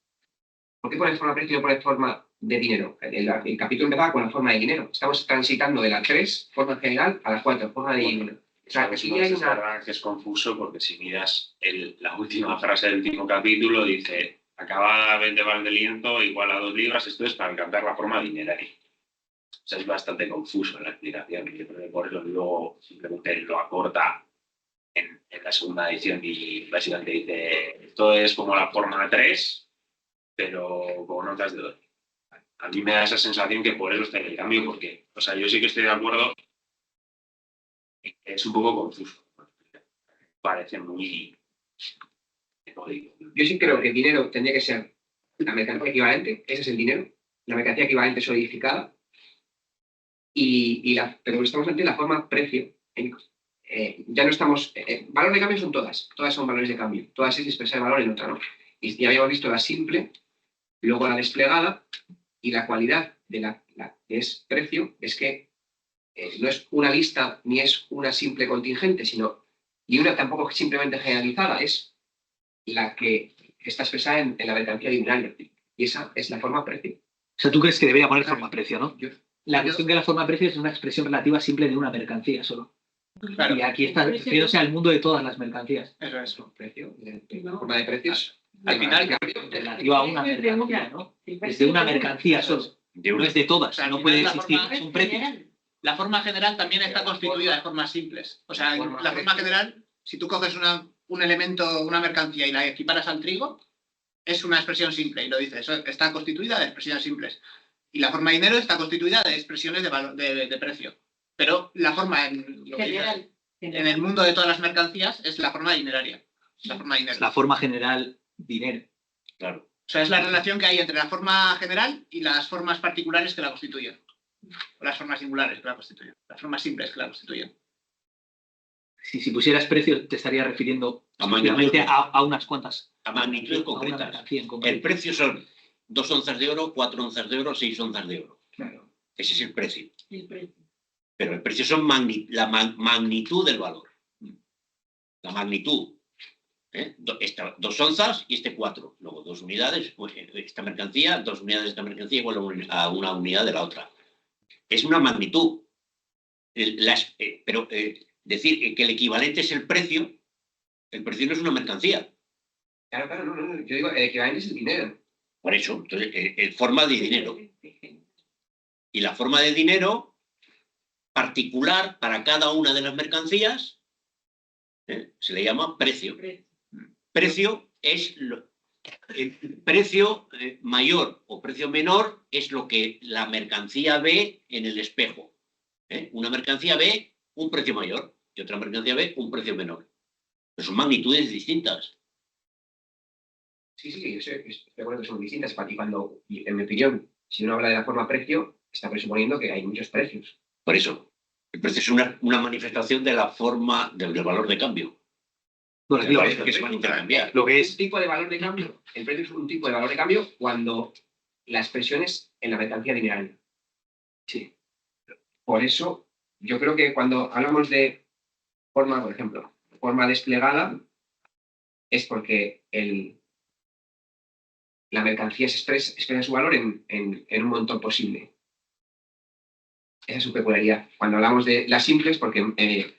¿por qué pones forma de precio y no pones forma de dinero? El capítulo empezaba con la forma de dinero. Estamos transitando de la 3, forma general, a la 4, forma de dinero. O sea, Pues aquí no hay es una... verdad que es confuso porque si miras la última frase del último capítulo dice acaba 20 balas de lienzo igual a 2 libras, esto es para alcanzar la forma dineraria. O sea, es bastante confuso en la explicación y yo creo que por eso luego simplemente lo acorta en la segunda edición y básicamente dice esto es como la forma 3 pero con notas de 2. A mí me da esa sensación que por eso está en el cambio porque, o sea, yo sí que estoy de acuerdo. Es un poco confuso. Parece muy... Yo sí creo que el dinero tendría que ser la mercancía equivalente, ese es el dinero, la mercancía equivalente solidificada, pero estamos ante la forma precio. Ya no estamos... valor de cambio son todas son valores de cambio, todas es expresar el valor en otra, ¿no? Y ya habíamos visto la simple, luego la desplegada, y la cualidad de la que es precio es que no es una lista ni es una simple contingente, sino, y una tampoco simplemente generalizada, es la que está expresada en la mercancía binaria. Y esa es la forma precio. O sea, tú crees que debería poner forma precio, ¿no? Yo- La cuestión que la forma precio es una expresión relativa simple de una mercancía solo. Claro. Y aquí está refiriéndose al mundo de todas las mercancías. Eso es. precio, la forma de precios. Al final, Relativa a una mercancía, ¿no? Es de una mercancía solo. No es de todas. O sea, No al puede final la existir. forma- Es un precio. la forma general también está constituida de formas simples. O sea, la forma general, si tú coges un elemento, una mercancía y la equiparas al trigo, es una expresión simple y lo dices, está constituida de expresiones simples. Y la forma de dinero está constituida de expresiones de precio. Pero la forma en el mundo de todas las mercancías es la forma dineraria. La forma de dinero. Es la forma general dinero. Claro. O sea, es la relación que hay entre la forma general y las formas particulares que la constituyen. O las formas singulares que la constituyen. Las formas simples que la constituyen. Si pusieras precio, te estaría refiriendo A magnitud. a unas cuantas. A magnitudes a una concretas. mercancía en concreto. El precio son 2 onzas de oro, 4 onzas de oro, 6 onzas de oro. Claro. Ese es el precio. El precio. Pero el precio son la magnitud del valor. La magnitud. 2 onzas y 4. Luego 2 unidades, pues, esta mercancía, 2 unidades de esta mercancía igual a una unidad de la otra. Es una magnitud. Pero decir que el equivalente es el precio no es una mercancía. Claro, no. Yo digo, el equivalente es el dinero. Por eso, entonces, forma de dinero. Y la forma de dinero particular para cada una de las mercancías se le llama precio. Precio es el precio mayor o precio menor es lo que la mercancía ve en el espejo. Una mercancía ve un precio mayor y otra mercancía ve un precio menor. Pero son magnitudes distintas. Sí, yo sé, estoy de acuerdo que son distintas. Y cuando, en mi opinión, si uno habla de la forma precio, está presuponiendo que hay muchos precios. Por eso, el precio es una manifestación de la forma del valor de cambio. Bueno, Me parece que se van a intercambiar. Lo que es Un tipo de valor de cambio, el precio es un tipo de valor de cambio cuando la expresión es en la mercancía dineraria. Sí. Por eso, yo creo que cuando hablamos de forma, por ejemplo, forma desplegada, es porque la mercancía se expresa su valor en un montón posible. Esa es su peculiaridad. Cuando hablamos de las simples, porque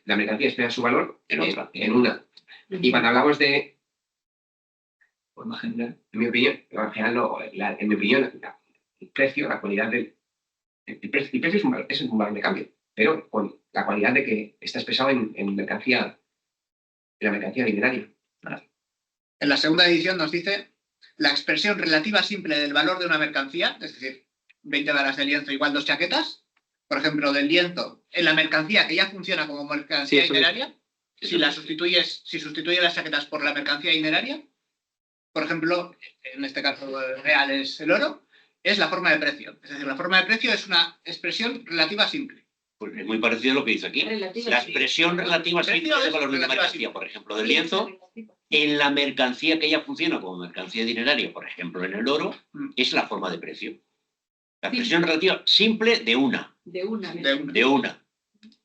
la mercancía expresa su valor en una. Y cuando hablamos de forma general, en mi opinión, en mi opinión, el precio, la cualidad del el precio es un valor de cambio, pero con la cualidad de que está expresado en la mercancía literaria. En la segunda edición nos dice la expresión relativa simple del valor de una mercancía, es decir, 20 varas de lienzo igual 2 chaquetas, por ejemplo, del lienzo en la mercancía que ya funciona como mercancía dineraria, si sustituye las chaquetas por la mercancía dineraria, por ejemplo, en este caso real es el oro, es la forma de precio. Es decir, la forma de precio es una expresión relativa simple. Pues es muy parecido a lo que dice aquí. La expresión relativa simple del valor de una mercancía, por ejemplo, del lienzo, en la mercancía que ya funciona como mercancía dineraria, por ejemplo, en el oro, es la forma de precio. La expresión relativa simple de una. De una.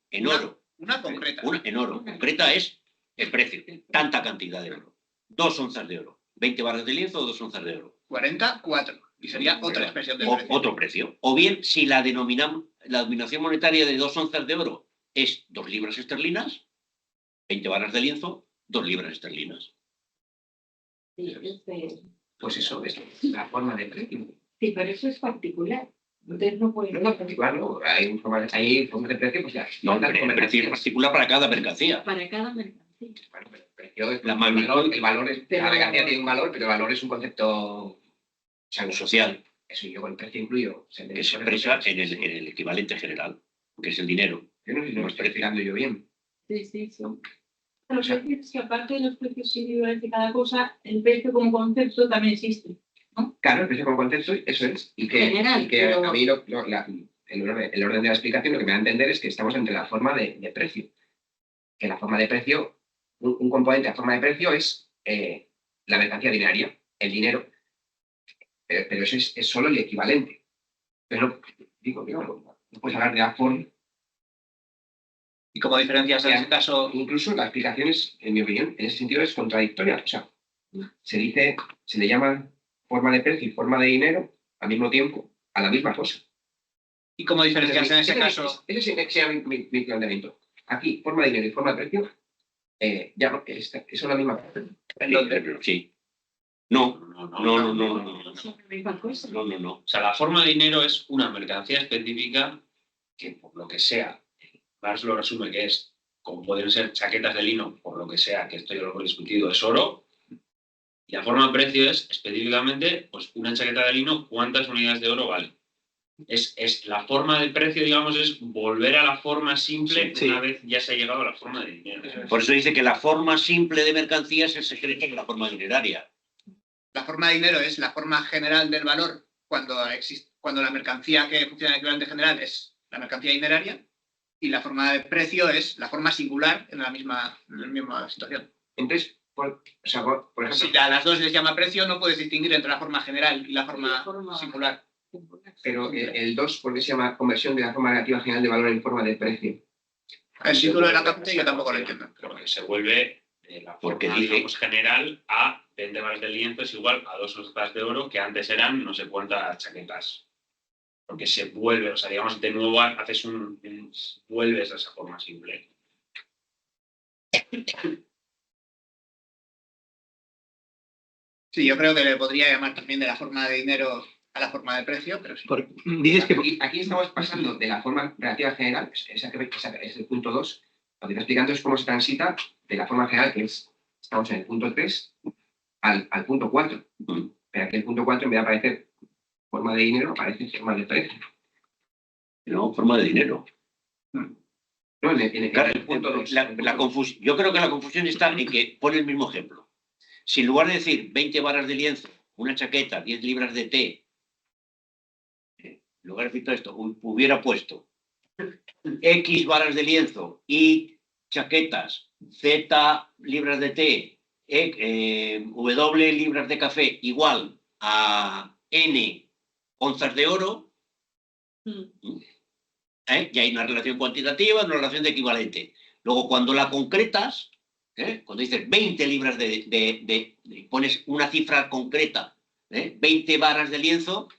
En oro. Una concreta. En oro. Concreta es el precio. Tanta cantidad de oro. 2 onzas de oro. 20 barras de lienzo o 2 onzas de oro. 44. Y sería otra expresión de precio. Otro precio. O bien, si la denominación monetaria de 2 onzas de oro es 2 libras esterlinas, 20 barras de lienzo, 2 libras esterlinas. Sí, pues eso es la forma de precio. Sí, pero eso es particular. Entonces no puede. No es particular, no. Hay formas de precio, pues ya. No, el precio es particular para cada mercancía. Para cada mercancía. Bueno, pero el precio es la magnitud. El valor es. Cada mercancía tiene un valor, pero el valor es un concepto social. Eso yo con el precio incluyo. Que se expresa en el equivalente general, que es el dinero. Yo no sé si lo estoy explicando yo bien. Sí. Lo que es que aparte de los precios individuales de cada cosa, el precio como concepto también existe, ¿no? Claro, el precio como concepto, eso es. Y que pero... a mí el orden de la explicación lo que me da a entender es que estamos entre la forma de precio. Que la forma de precio, un componente de la forma de precio es la mercancía dineraria, el dinero. Pero eso es solo el equivalente. Pero no puedes hablar de la forma. ¿Y cómo diferencias en ese caso? Incluso la explicación es, en mi opinión, en ese sentido es contradictoria. O sea, se le llama forma de precio y forma de dinero al mismo tiempo a la misma cosa. ¿Y cómo diferencias en ese caso? Ese sería mi planteamiento. Aquí, forma de dinero y forma de precio, son la misma cosa. Sí. No. No. O sea, la forma de dinero es una mercancía específica que, por lo que sea, Marx lo resume que es, como pueden ser chaquetas de lino, por lo que sea, que esto ya lo hemos discutido, es oro. Y la forma de precio es, específicamente, pues una chaqueta de lino, ¿cuántas unidades de oro vale? Es la forma de precio, digamos, es volver a la forma simple una vez ya se ha llegado a la forma de dinero. Por eso dice que la forma simple de mercancía es el secreto de la forma dineraria. La forma de dinero es la forma general del valor cuando la mercancía que funciona en equivalente general es la mercancía dineraria. y la forma de precio es la forma singular en la misma situación. Entonces, por ejemplo, Si a las dos les llama precio, no puedes distinguir entre la forma general y la forma singular. pero el 2, ¿por qué se llama conversión de la forma relativa general de valor en forma de precio? El título de la capta yo tampoco lo entiendo. Porque se vuelve de la Porque forma, dice- digamos, general a 20 barras de lienzo es igual a 2 onzas de oro, que antes eran no sé cuántas chaquetas. Porque se vuelve, o sea, digamos, de nuevo haces vuelves a esa forma simple. Sí, yo creo que le podría llamar también de la forma de dinero a la forma de precio, pero sí. Dices que Aquí estamos pasando de la forma relativa general, esa es el punto 2, lo que está explicando es cómo se transita de la forma general, que es, estamos en el punto 3, al punto 4. Pero aquí el punto 4, en vez de aparecer forma de dinero, aparece forma de precio. No, forma de dinero. No, en el punto 2. Yo creo que la confusión está en que pone el mismo ejemplo. Si en lugar de decir 20 varas de lienzo, una chaqueta, 10 libras de té, en lugar de decir todo esto, hubiera puesto X varas de lienzo y chaquetas, Z libras de té, W libras de café igual a N onzas de oro, ya hay una relación cuantitativa, una relación de equivalente. Luego, cuando la concretas, cuando dices 20 libras pones una cifra concreta, 20 varas de lienzo,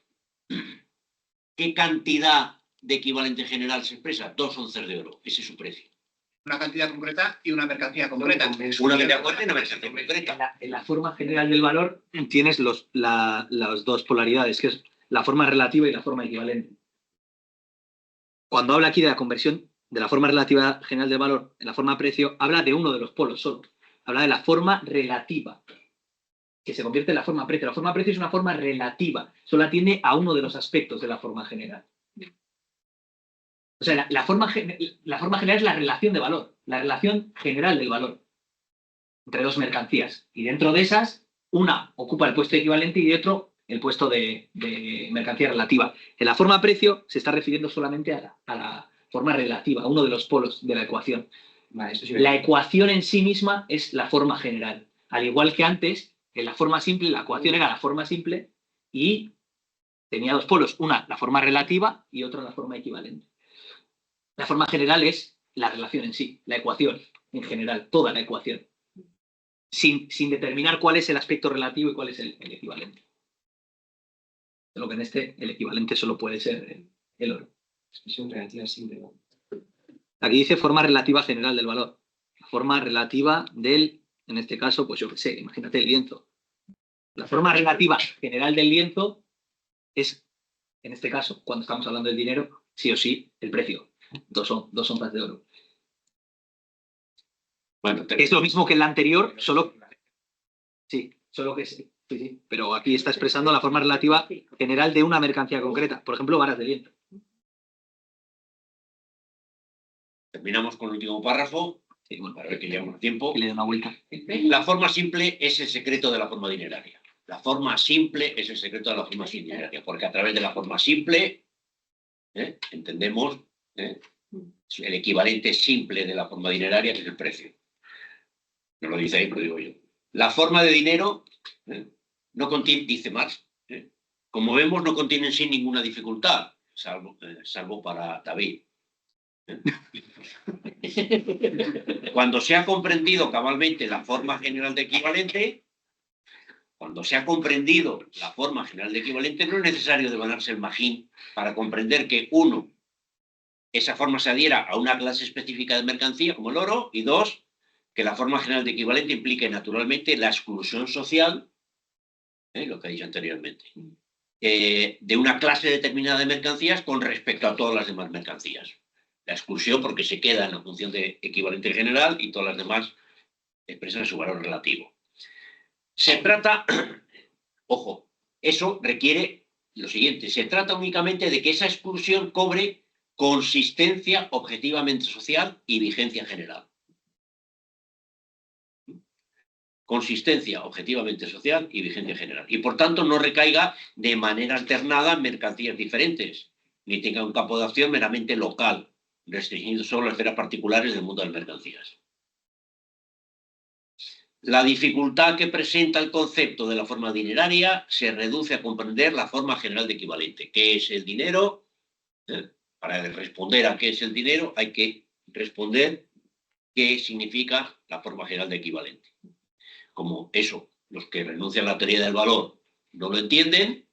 ¿qué cantidad de equivalente general se expresa? 2 onzas de oro. Ese es su precio. Una cantidad concreta y una mercancía concreta. Una cantidad concreta y una mercancía concreta. en la forma general del valor tienes las dos polaridades, que es la forma relativa y la forma equivalente. Cuando habla aquí de la conversión de la forma relativa general del valor en la forma precio, habla de uno de los polos solo. Habla de la forma relativa, que se convierte en la forma precio. La forma precio es una forma relativa, solo atiende a uno de los aspectos de la forma general. O sea, la forma general es la relación de valor, la relación general del valor entre dos mercancías. Y dentro de esas, una ocupa el puesto equivalente y otro el puesto de mercancía relativa. En la forma precio se está refiriendo solamente a la forma relativa, a uno de los polos de la ecuación. Vale, esto sí La ecuación en sí misma es la forma general. Al igual que antes, en la forma simple, la ecuación era la forma simple y tenía dos polos, una la forma relativa y otra la forma equivalente. La forma general es la relación en sí, la ecuación en general, toda la ecuación, sin determinar cuál es el aspecto relativo y cuál es el equivalente. De lo que en el equivalente solo puede ser el oro. expresión relativa simple. Aquí dice forma relativa general del valor. La forma relativa del, en este caso, pues yo qué sé, imagínate el lienzo. La forma relativa general del lienzo es, en este caso, cuando estamos hablando del dinero, sí o sí, el precio. Dos onzas de oro. Bueno, Es lo mismo que en la anterior, solo que sí. Pero aquí está expresando la forma relativa general de una mercancía concreta. Por ejemplo, varas de lienzo. terminamos con el último párrafo, Sí, bueno, para ver que llevamos tiempo. que le dé una vuelta. La forma simple es el secreto de la forma dineraria. La forma simple es el secreto de la forma dineraria, porque a través de la forma simple entendemos el equivalente simple de la forma dineraria, que es el precio. No lo dice ahí, lo digo yo. La forma de dinero no contiene, dice Marx, como vemos, no contiene en sí ninguna dificultad, salvo para David. Cuando se ha comprendido cabalmente la forma general de equivalente, no es necesario devanarse el magín para comprender que, uno, esa forma se adhiera a una clase específica de mercancía, como el oro, y dos, que la forma general de equivalente implique naturalmente la exclusión social, lo que he dicho anteriormente, de una clase determinada de mercancías con respecto a todas las demás mercancías. La exclusión porque se queda en la función de equivalente general y todas las demás expresan su valor relativo. Se trata, ojo, eso requiere lo siguiente, se trata únicamente de que esa exclusión cobre consistencia objetivamente social y vigencia general. Consistencia objetivamente social y vigencia general. Y por tanto no recaiga de manera alternada en mercancías diferentes, ni tenga un campo de acción meramente local restringiendo solo las esferas particulares del mundo de las mercancías. La dificultad que presenta el concepto de la forma dineraria se reduce a comprender la forma general de equivalente. ¿Qué es el dinero? Para responder a qué es el dinero hay que responder qué significa la forma general de equivalente. Como eso, los que renuncian a la teoría del valor no lo entienden,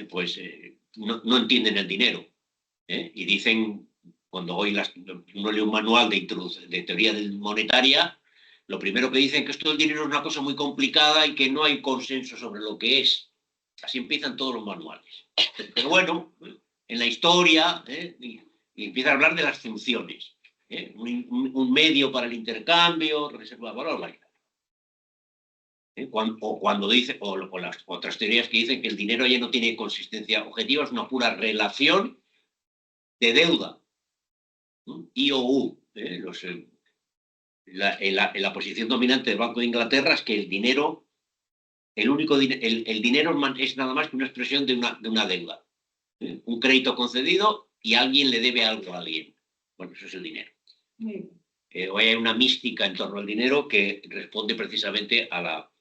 pues no entienden el dinero. Y dicen, cuando hoy uno lee un manual de teoría monetaria, lo primero que dicen es que esto del dinero es una cosa muy complicada y que no hay consenso sobre lo que es. Así empiezan todos los manuales. Pero bueno, en la historia, y empieza a hablar de las funciones. Un medio para el intercambio, reserva de valor. Cuando dice, o las otras teorías que dicen que el dinero ya no tiene consistencia objetiva, es una pura relación de deuda. I o U. La posición dominante del Banco de Inglaterra es que el dinero, el dinero es nada más que una expresión de una deuda. Un crédito concedido y alguien le debe algo a alguien. Bueno, eso es el dinero. Hoy hay una mística en torno al dinero que responde precisamente a la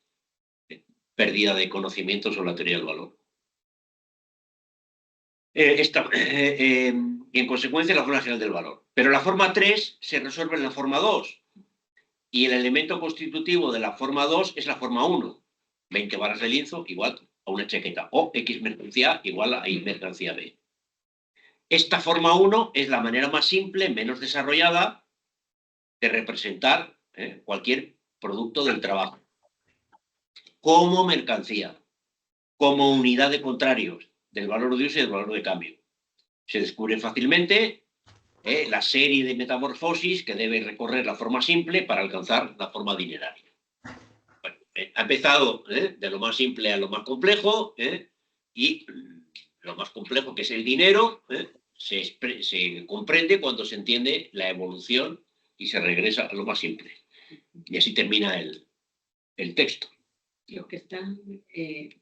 pérdida de conocimientos sobre la teoría del valor. Y en consecuencia la forma general del valor. Pero la forma 3 se resuelve en la forma 2. Y el elemento constitutivo de la forma 2 es la forma 1. 20 varas de lienzo igual a una chaqueta. O X mercancía igual a Y mercancía B. Esta forma 1 es la manera más simple, menos desarrollada, de representar cualquier producto del trabajo. Como mercancía, como unidad de contrarios del valor de uso y del valor de cambio. Se descubre fácilmente la serie de metamorfosis que debe recorrer la forma simple para alcanzar la forma dineraria. Bueno, ha empezado de lo más simple a lo más complejo, y lo más complejo, que es el dinero, se comprende cuando se entiende la evolución y se regresa a lo más simple. Y así termina el texto. Los que están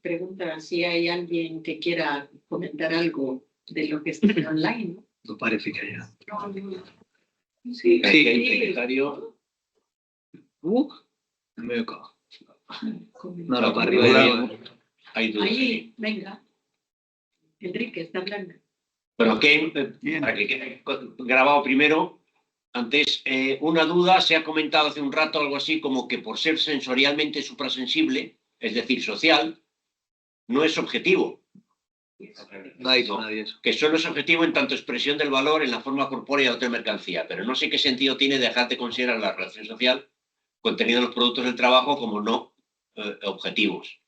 preguntan si hay alguien que quiera comentar algo de lo que está online, ¿no? No parece que haya. Sí, hay secretario. Me cago. No, para arriba. Hay dudas. Ahí, venga. Enrique, está hablando. Bueno, para que quede grabado primero, antes, una duda, se ha comentado hace un rato algo así como que por ser sensorialmente suprasensible, es decir, social, no es objetivo. No ha dicho nadie eso. Que solo es objetivo en tanto expresión del valor en la forma corpórea de otra mercancía, pero no sé qué sentido tiene dejar de considerar la relación social contenida en los productos del trabajo como no objetivos.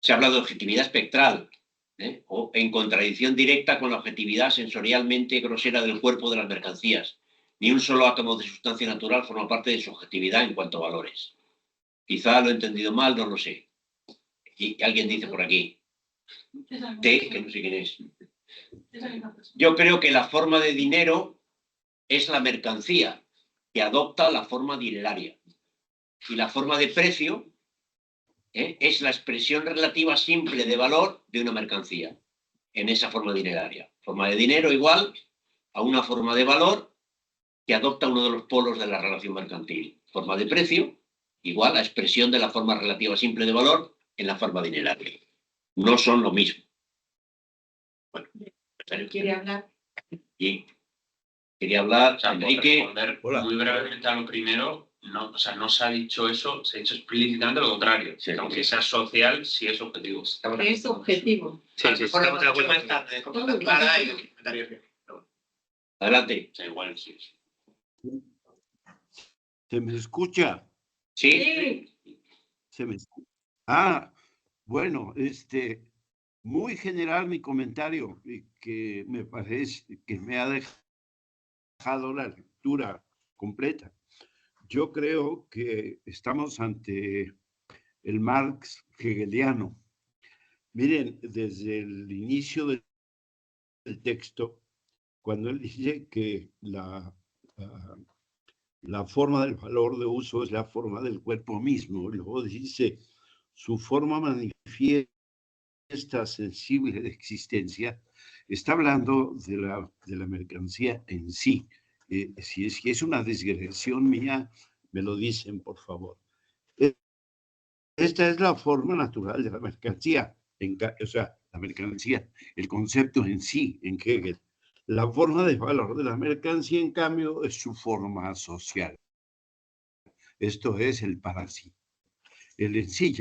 Se habla de objetividad espectral, o en contradicción directa con la objetividad sensorialmente grosera del cuerpo de las mercancías. Ni un solo átomo de sustancia natural forma parte de su objetividad en cuanto a valores. Quizá lo he entendido mal, no lo sé. Y alguien dice por aquí, T, que no sé quién es. Yo creo que la forma de dinero es la mercancía que adopta la forma dineraria. Y la forma de precio es la expresión relativa simple de valor de una mercancía en esa forma dineraria. Forma de dinero igual a una forma de valor que adopta uno de los polos de la relación mercantil. Forma de precio igual a expresión de la forma relativa simple de valor en la forma dineraria. No son lo mismo. Bueno, ¿Quiere hablar? Y quería hablar, O sea, Enrique. responder muy brevemente a lo primero, no, o sea, no se ha dicho eso, se ha dicho explícitamente lo contrario. Sí, aunque sea social, sí es objetivo. Es objetivo. Sí, estamos de acuerdo. Clara y los comentarios bien. Adelante. O sea, igual sí. ¿Se me escucha? Sí. ¿Se me escucha? Ah, bueno, muy general mi comentario, que me parece que me ha dejado la lectura completa. Yo creo que estamos ante el Marx hegeliano. Miren, desde el inicio del texto, cuando él dice que la forma del valor de uso es la forma del cuerpo mismo, luego dice su forma manifiesta sensible de existencia, está hablando de la mercancía en sí, Si es una digresión mía, me lo dicen, por favor. Esta es la forma natural de la mercancía, o sea, la mercancía, el concepto en sí, en Hegel. La forma de valor de la mercancía, en cambio, es su forma social. Esto es el para sí. El en sí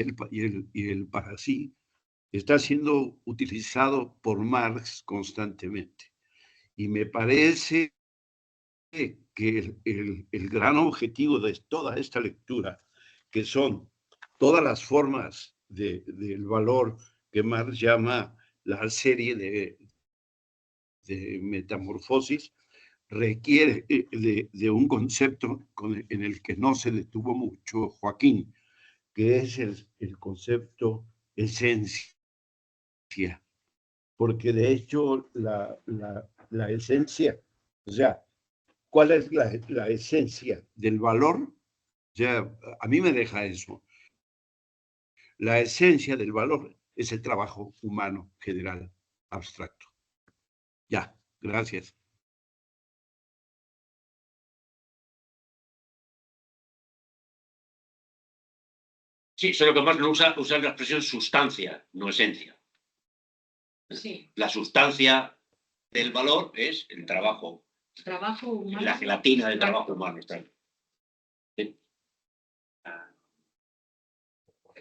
y el para sí está siendo utilizado por Marx constantemente. Y me parece que el gran objetivo de toda esta lectura, que son todas las formas del valor que Marx llama la serie de metamorfosis, requiere de un concepto en el que no se detuvo mucho Joaquín, que es el concepto esencia. Porque de hecho la esencia, o sea, ¿cuál es la esencia del valor? O sea, a mí me deja eso. La esencia del valor es el trabajo humano general, abstracto. Ya, gracias. Sí, solo que más lo usa la expresión sustancia, no esencia. Sí. La sustancia del valor es el trabajo. Trabajo humano. La gelatina del trabajo humano. Sí.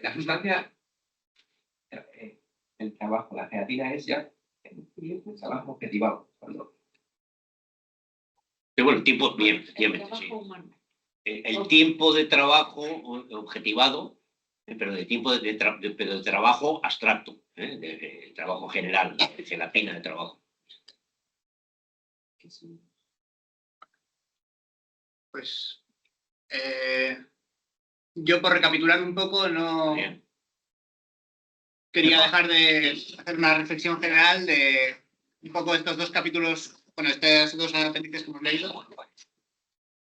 La sustancia, el trabajo, la gelatina es ya el trabajo objetivado. Pero bueno, el tiempo, bien, efectivamente, sí. El tiempo de trabajo objetivado, pero de tiempo de trabajo abstracto, de trabajo general, de gelatina de trabajo. Pues yo, por recapitular un poco, no quería dejar de hacer una reflexión general de un poco estos dos capítulos, bueno, estos dos apéndices que hemos leído.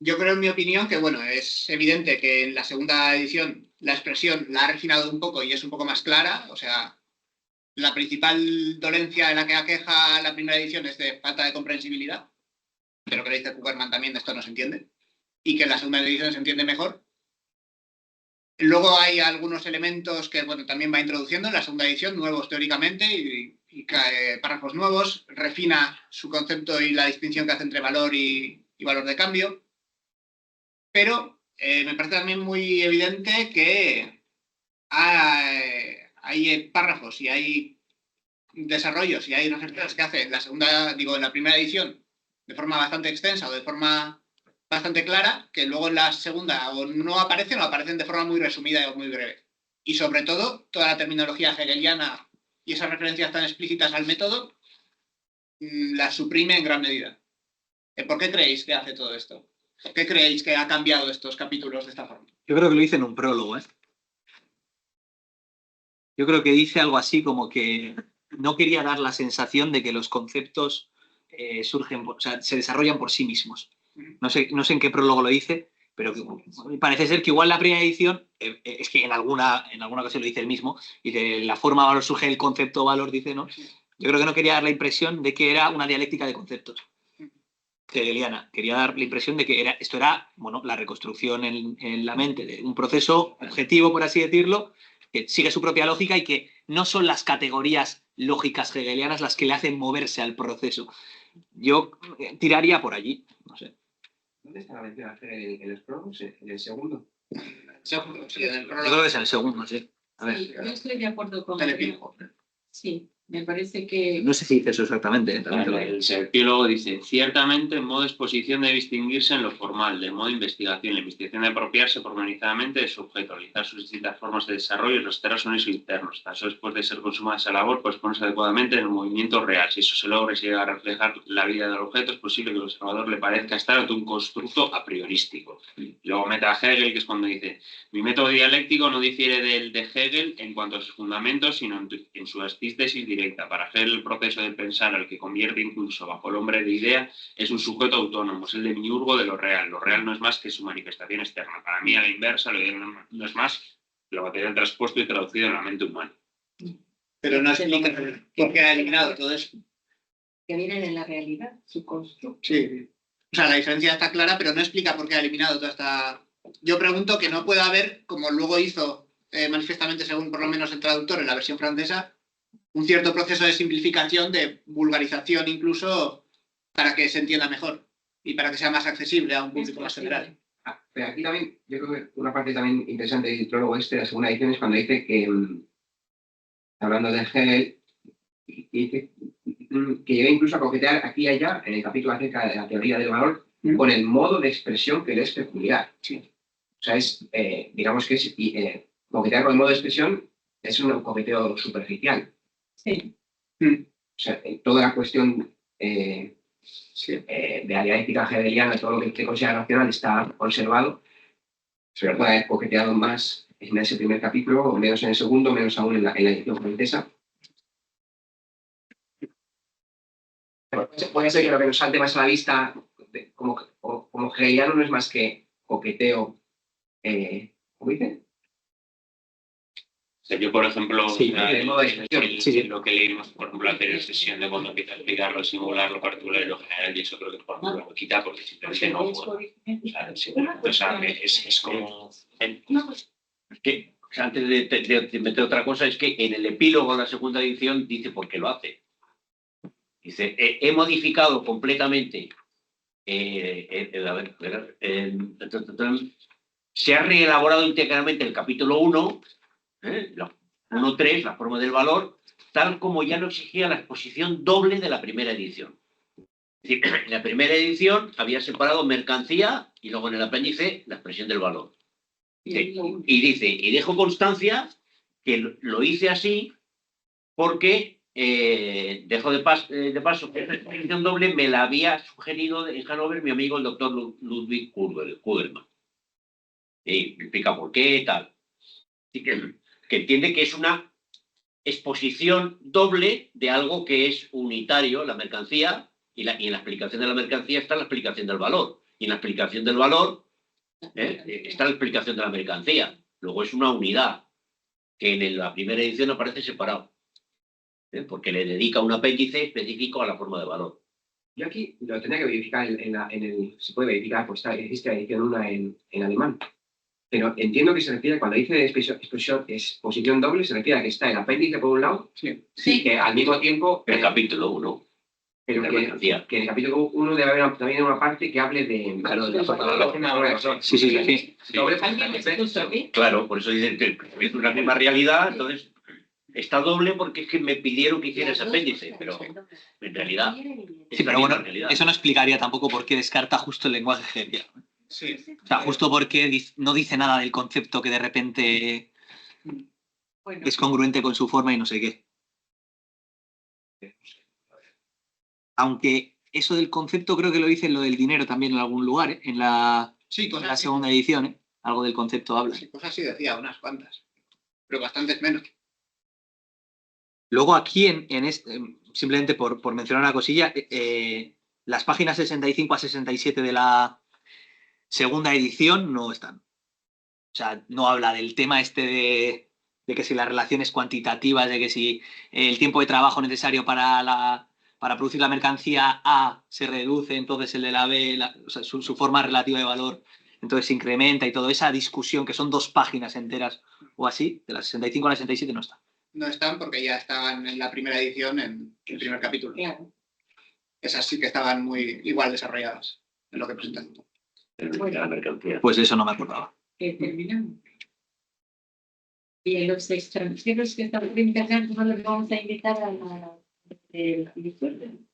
Yo creo, en mi opinión, que bueno, es evidente que en la segunda edición la expresión la ha refinado un poco y es un poco más clara. O sea, la principal dolencia de la que aqueja la primera edición es de falta de comprensibilidad. De lo que le dice Kuperman también, de esto no se entiende. Y que en la segunda edición se entiende mejor. Luego hay algunos elementos que bueno, también va introduciendo en la segunda edición, nuevos teóricamente, y párrafos nuevos. Refina su concepto y la distinción que hace entre valor y valor de cambio. Pero me parece también muy evidente que hay párrafos y hay desarrollos y hay reflexiones que hace en la segunda, digo, en la primera edición de forma bastante extensa o de forma bastante clara, que luego en la segunda o no aparecen de forma muy resumida o muy breve. Y sobre todo, toda la terminología hegeliana y esas referencias tan explícitas al método las suprime en gran medida. ¿Por qué creéis que hace todo esto? ¿Por qué creéis que ha cambiado estos capítulos de esta forma? Yo creo que lo hice en un prólogo, ¿eh? Yo creo que dice algo así como que no quería dar la sensación de que los conceptos surgen, o sea, se desarrollan por sí mismos. No sé en qué prólogo lo dice, pero parece ser que igual la primera edición, es que en alguna ocasión lo dice él mismo, y de la forma valor surge el concepto valor, dice, ¿no? Yo creo que no quería dar la impresión de que era una dialéctica de conceptos hegeliana. Quería dar la impresión de que esto era bueno, la reconstrucción en la mente de un proceso objetivo, por así decirlo, que sigue su propia lógica y que no son las categorías lógicas hegelianas las que le hacen moverse al proceso. Yo tiraría por allí, no sé. ¿Dónde está la mención a Hegel en los prólogos? ¿En el segundo? Sí, en el prólogo. Yo creo que es en el segundo, sí. A ver. Sí, yo estoy de acuerdo con él. Sí, me parece que... No sé si dice eso exactamente. El epílogo dice, ciertamente, en modo de exposición debe distinguirse en lo formal, de modo de investigación. La investigación de apropiarse pormenorizadamente de su objeto, realizar sus distintas formas de desarrollo y rastrear sonidos internos. Tan solo después de ser consumada esa labor, pues ponerse adecuadamente en el movimiento real. Si eso se logra y se llega a reflejar la vida del objeto, es posible que al observador le parezca estar ante un constructo a priorístico. Y luego mete a Hegel, que es cuando dice, mi método dialéctico no difiere del de Hegel en cuanto a sus fundamentos, sino en su antítesis directa. Para Hegel, el proceso de pensar al que convierte incluso bajo el hombre de idea es un sujeto autónomo, es el demiurgo de lo real. Lo real no es más que su manifestación externa. Para mí, a la inversa, lo ideal no es más que lo material transpuesto y traducido en la mente humana. Pero no explica por qué ha eliminado todo eso. Que viene de la realidad, su constructo. Sí. O sea, la diferencia está clara, pero no explica por qué ha eliminado toda esta... Yo pregunto que no pueda haber, como luego hizo manifiestamente, según por lo menos el traductor en la versión francesa, un cierto proceso de simplificación, de vulgarización incluso, para que se entienda mejor y para que sea más accesible a un público más general. Pero aquí también, yo creo que una parte también interesante del prólogo de la segunda edición, es cuando dice que, hablando de Hegel, dice que llega incluso a coquetear aquí y allá, en el capítulo acerca de la teoría del valor, con el modo de expresión que le es peculiar. Sí. O sea, es, digamos que es, coquetear con el modo de expresión es un coqueteo superficial. Sí. O sea, toda la cuestión de la dialéctica hegeliana, todo lo que se considera racional está conservado. Se puede haber coqueteado más en ese primer capítulo, o menos en el segundo, menos aún en la edición francesa. Puede ser que lo que nos salte más a la vista, como hegeliano, no es más que coqueteo. ¿Cómo dice? Yo, por ejemplo, Sí, lo que leímos, por ejemplo, la anterior sesión de cuando empieza a explicar lo singular, lo particular y lo general, y eso creo que por ejemplo lo quita porque simplemente no puede. O sea, es como... Que, o sea, antes de meter otra cosa, es que en el epílogo de la segunda edición dice por qué lo hace. Dice, he modificado completamente, se ha reelaborado íntegramente el capítulo 1, 1.3, la forma del valor, tal como ya lo exigía la exposición doble de la primera edición. Es decir, en la primera edición había separado mercancía y luego en el apéndice la expresión del valor. Y dejo constancia que lo hice así porque dejo de paso que esta exposición doble me la había sugerido en Hannover mi amigo el doctor Ludwig Kugelmann. Y me explica por qué, tal. Así que entiende que es una exposición doble de algo que es unitario, la mercancía, y en la explicación de la mercancía está la explicación del valor. Y en la explicación del valor está la explicación de la mercancía. Luego es una unidad que en la primera edición aparece separado, porque le dedica un apéndice específico a la forma de valor. Yo aquí lo tendría que verificar se puede verificar, pues existe la edición 1 en alemán. Pero entiendo que se refiere, cuando dice exposición doble, se refiere a que está el apéndice por un lado, sí, que al mismo tiempo... El capítulo 1. Pero que en el capítulo 1 debe haber también una parte que hable de... Claro, de la forma de valor. Sí. Claro, por eso dicen que es una misma realidad, entonces está doble porque es que me pidieron que hiciera ese apéndice, pero en realidad... Sí, pero bueno, eso no explicaría tampoco por qué descarta justo el lenguaje hegeliano. Sí. O sea, justo porque no dice nada del concepto que de repente es congruente con su forma y no sé qué. Aunque eso del concepto creo que lo dice en lo del dinero también en algún lugar, en la segunda edición, algo del concepto habla. Sí, cosas sí decía, unas cuantas, pero bastantes menos. Luego aquí, simplemente por mencionar una cosilla, las páginas 65 a 67 de la segunda edición no están. O sea, no habla del tema de que si las relaciones cuantitativas, de que si el tiempo de trabajo necesario para producir la mercancía A se reduce, entonces el de la B, o sea, su forma relativa de valor, entonces se incrementa y toda esa discusión, que son 2 páginas enteras o así, de las 65 a la 67 no está. No están porque ya estaban en la primera edición, en el primer capítulo. Claro. Esas sí que estaban muy igual desarrolladas en lo que presentan. Pues eso no me acordaba. Terminamos. Y en los extranjeros que están internando no les vamos a invitar a la edición.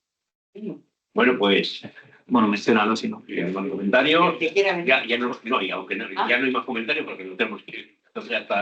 Bueno, pues... Bueno, mencionalo si no. ¿Algún comentario? Ya no hay más comentarios porque no tenemos que ir. Entonces, hasta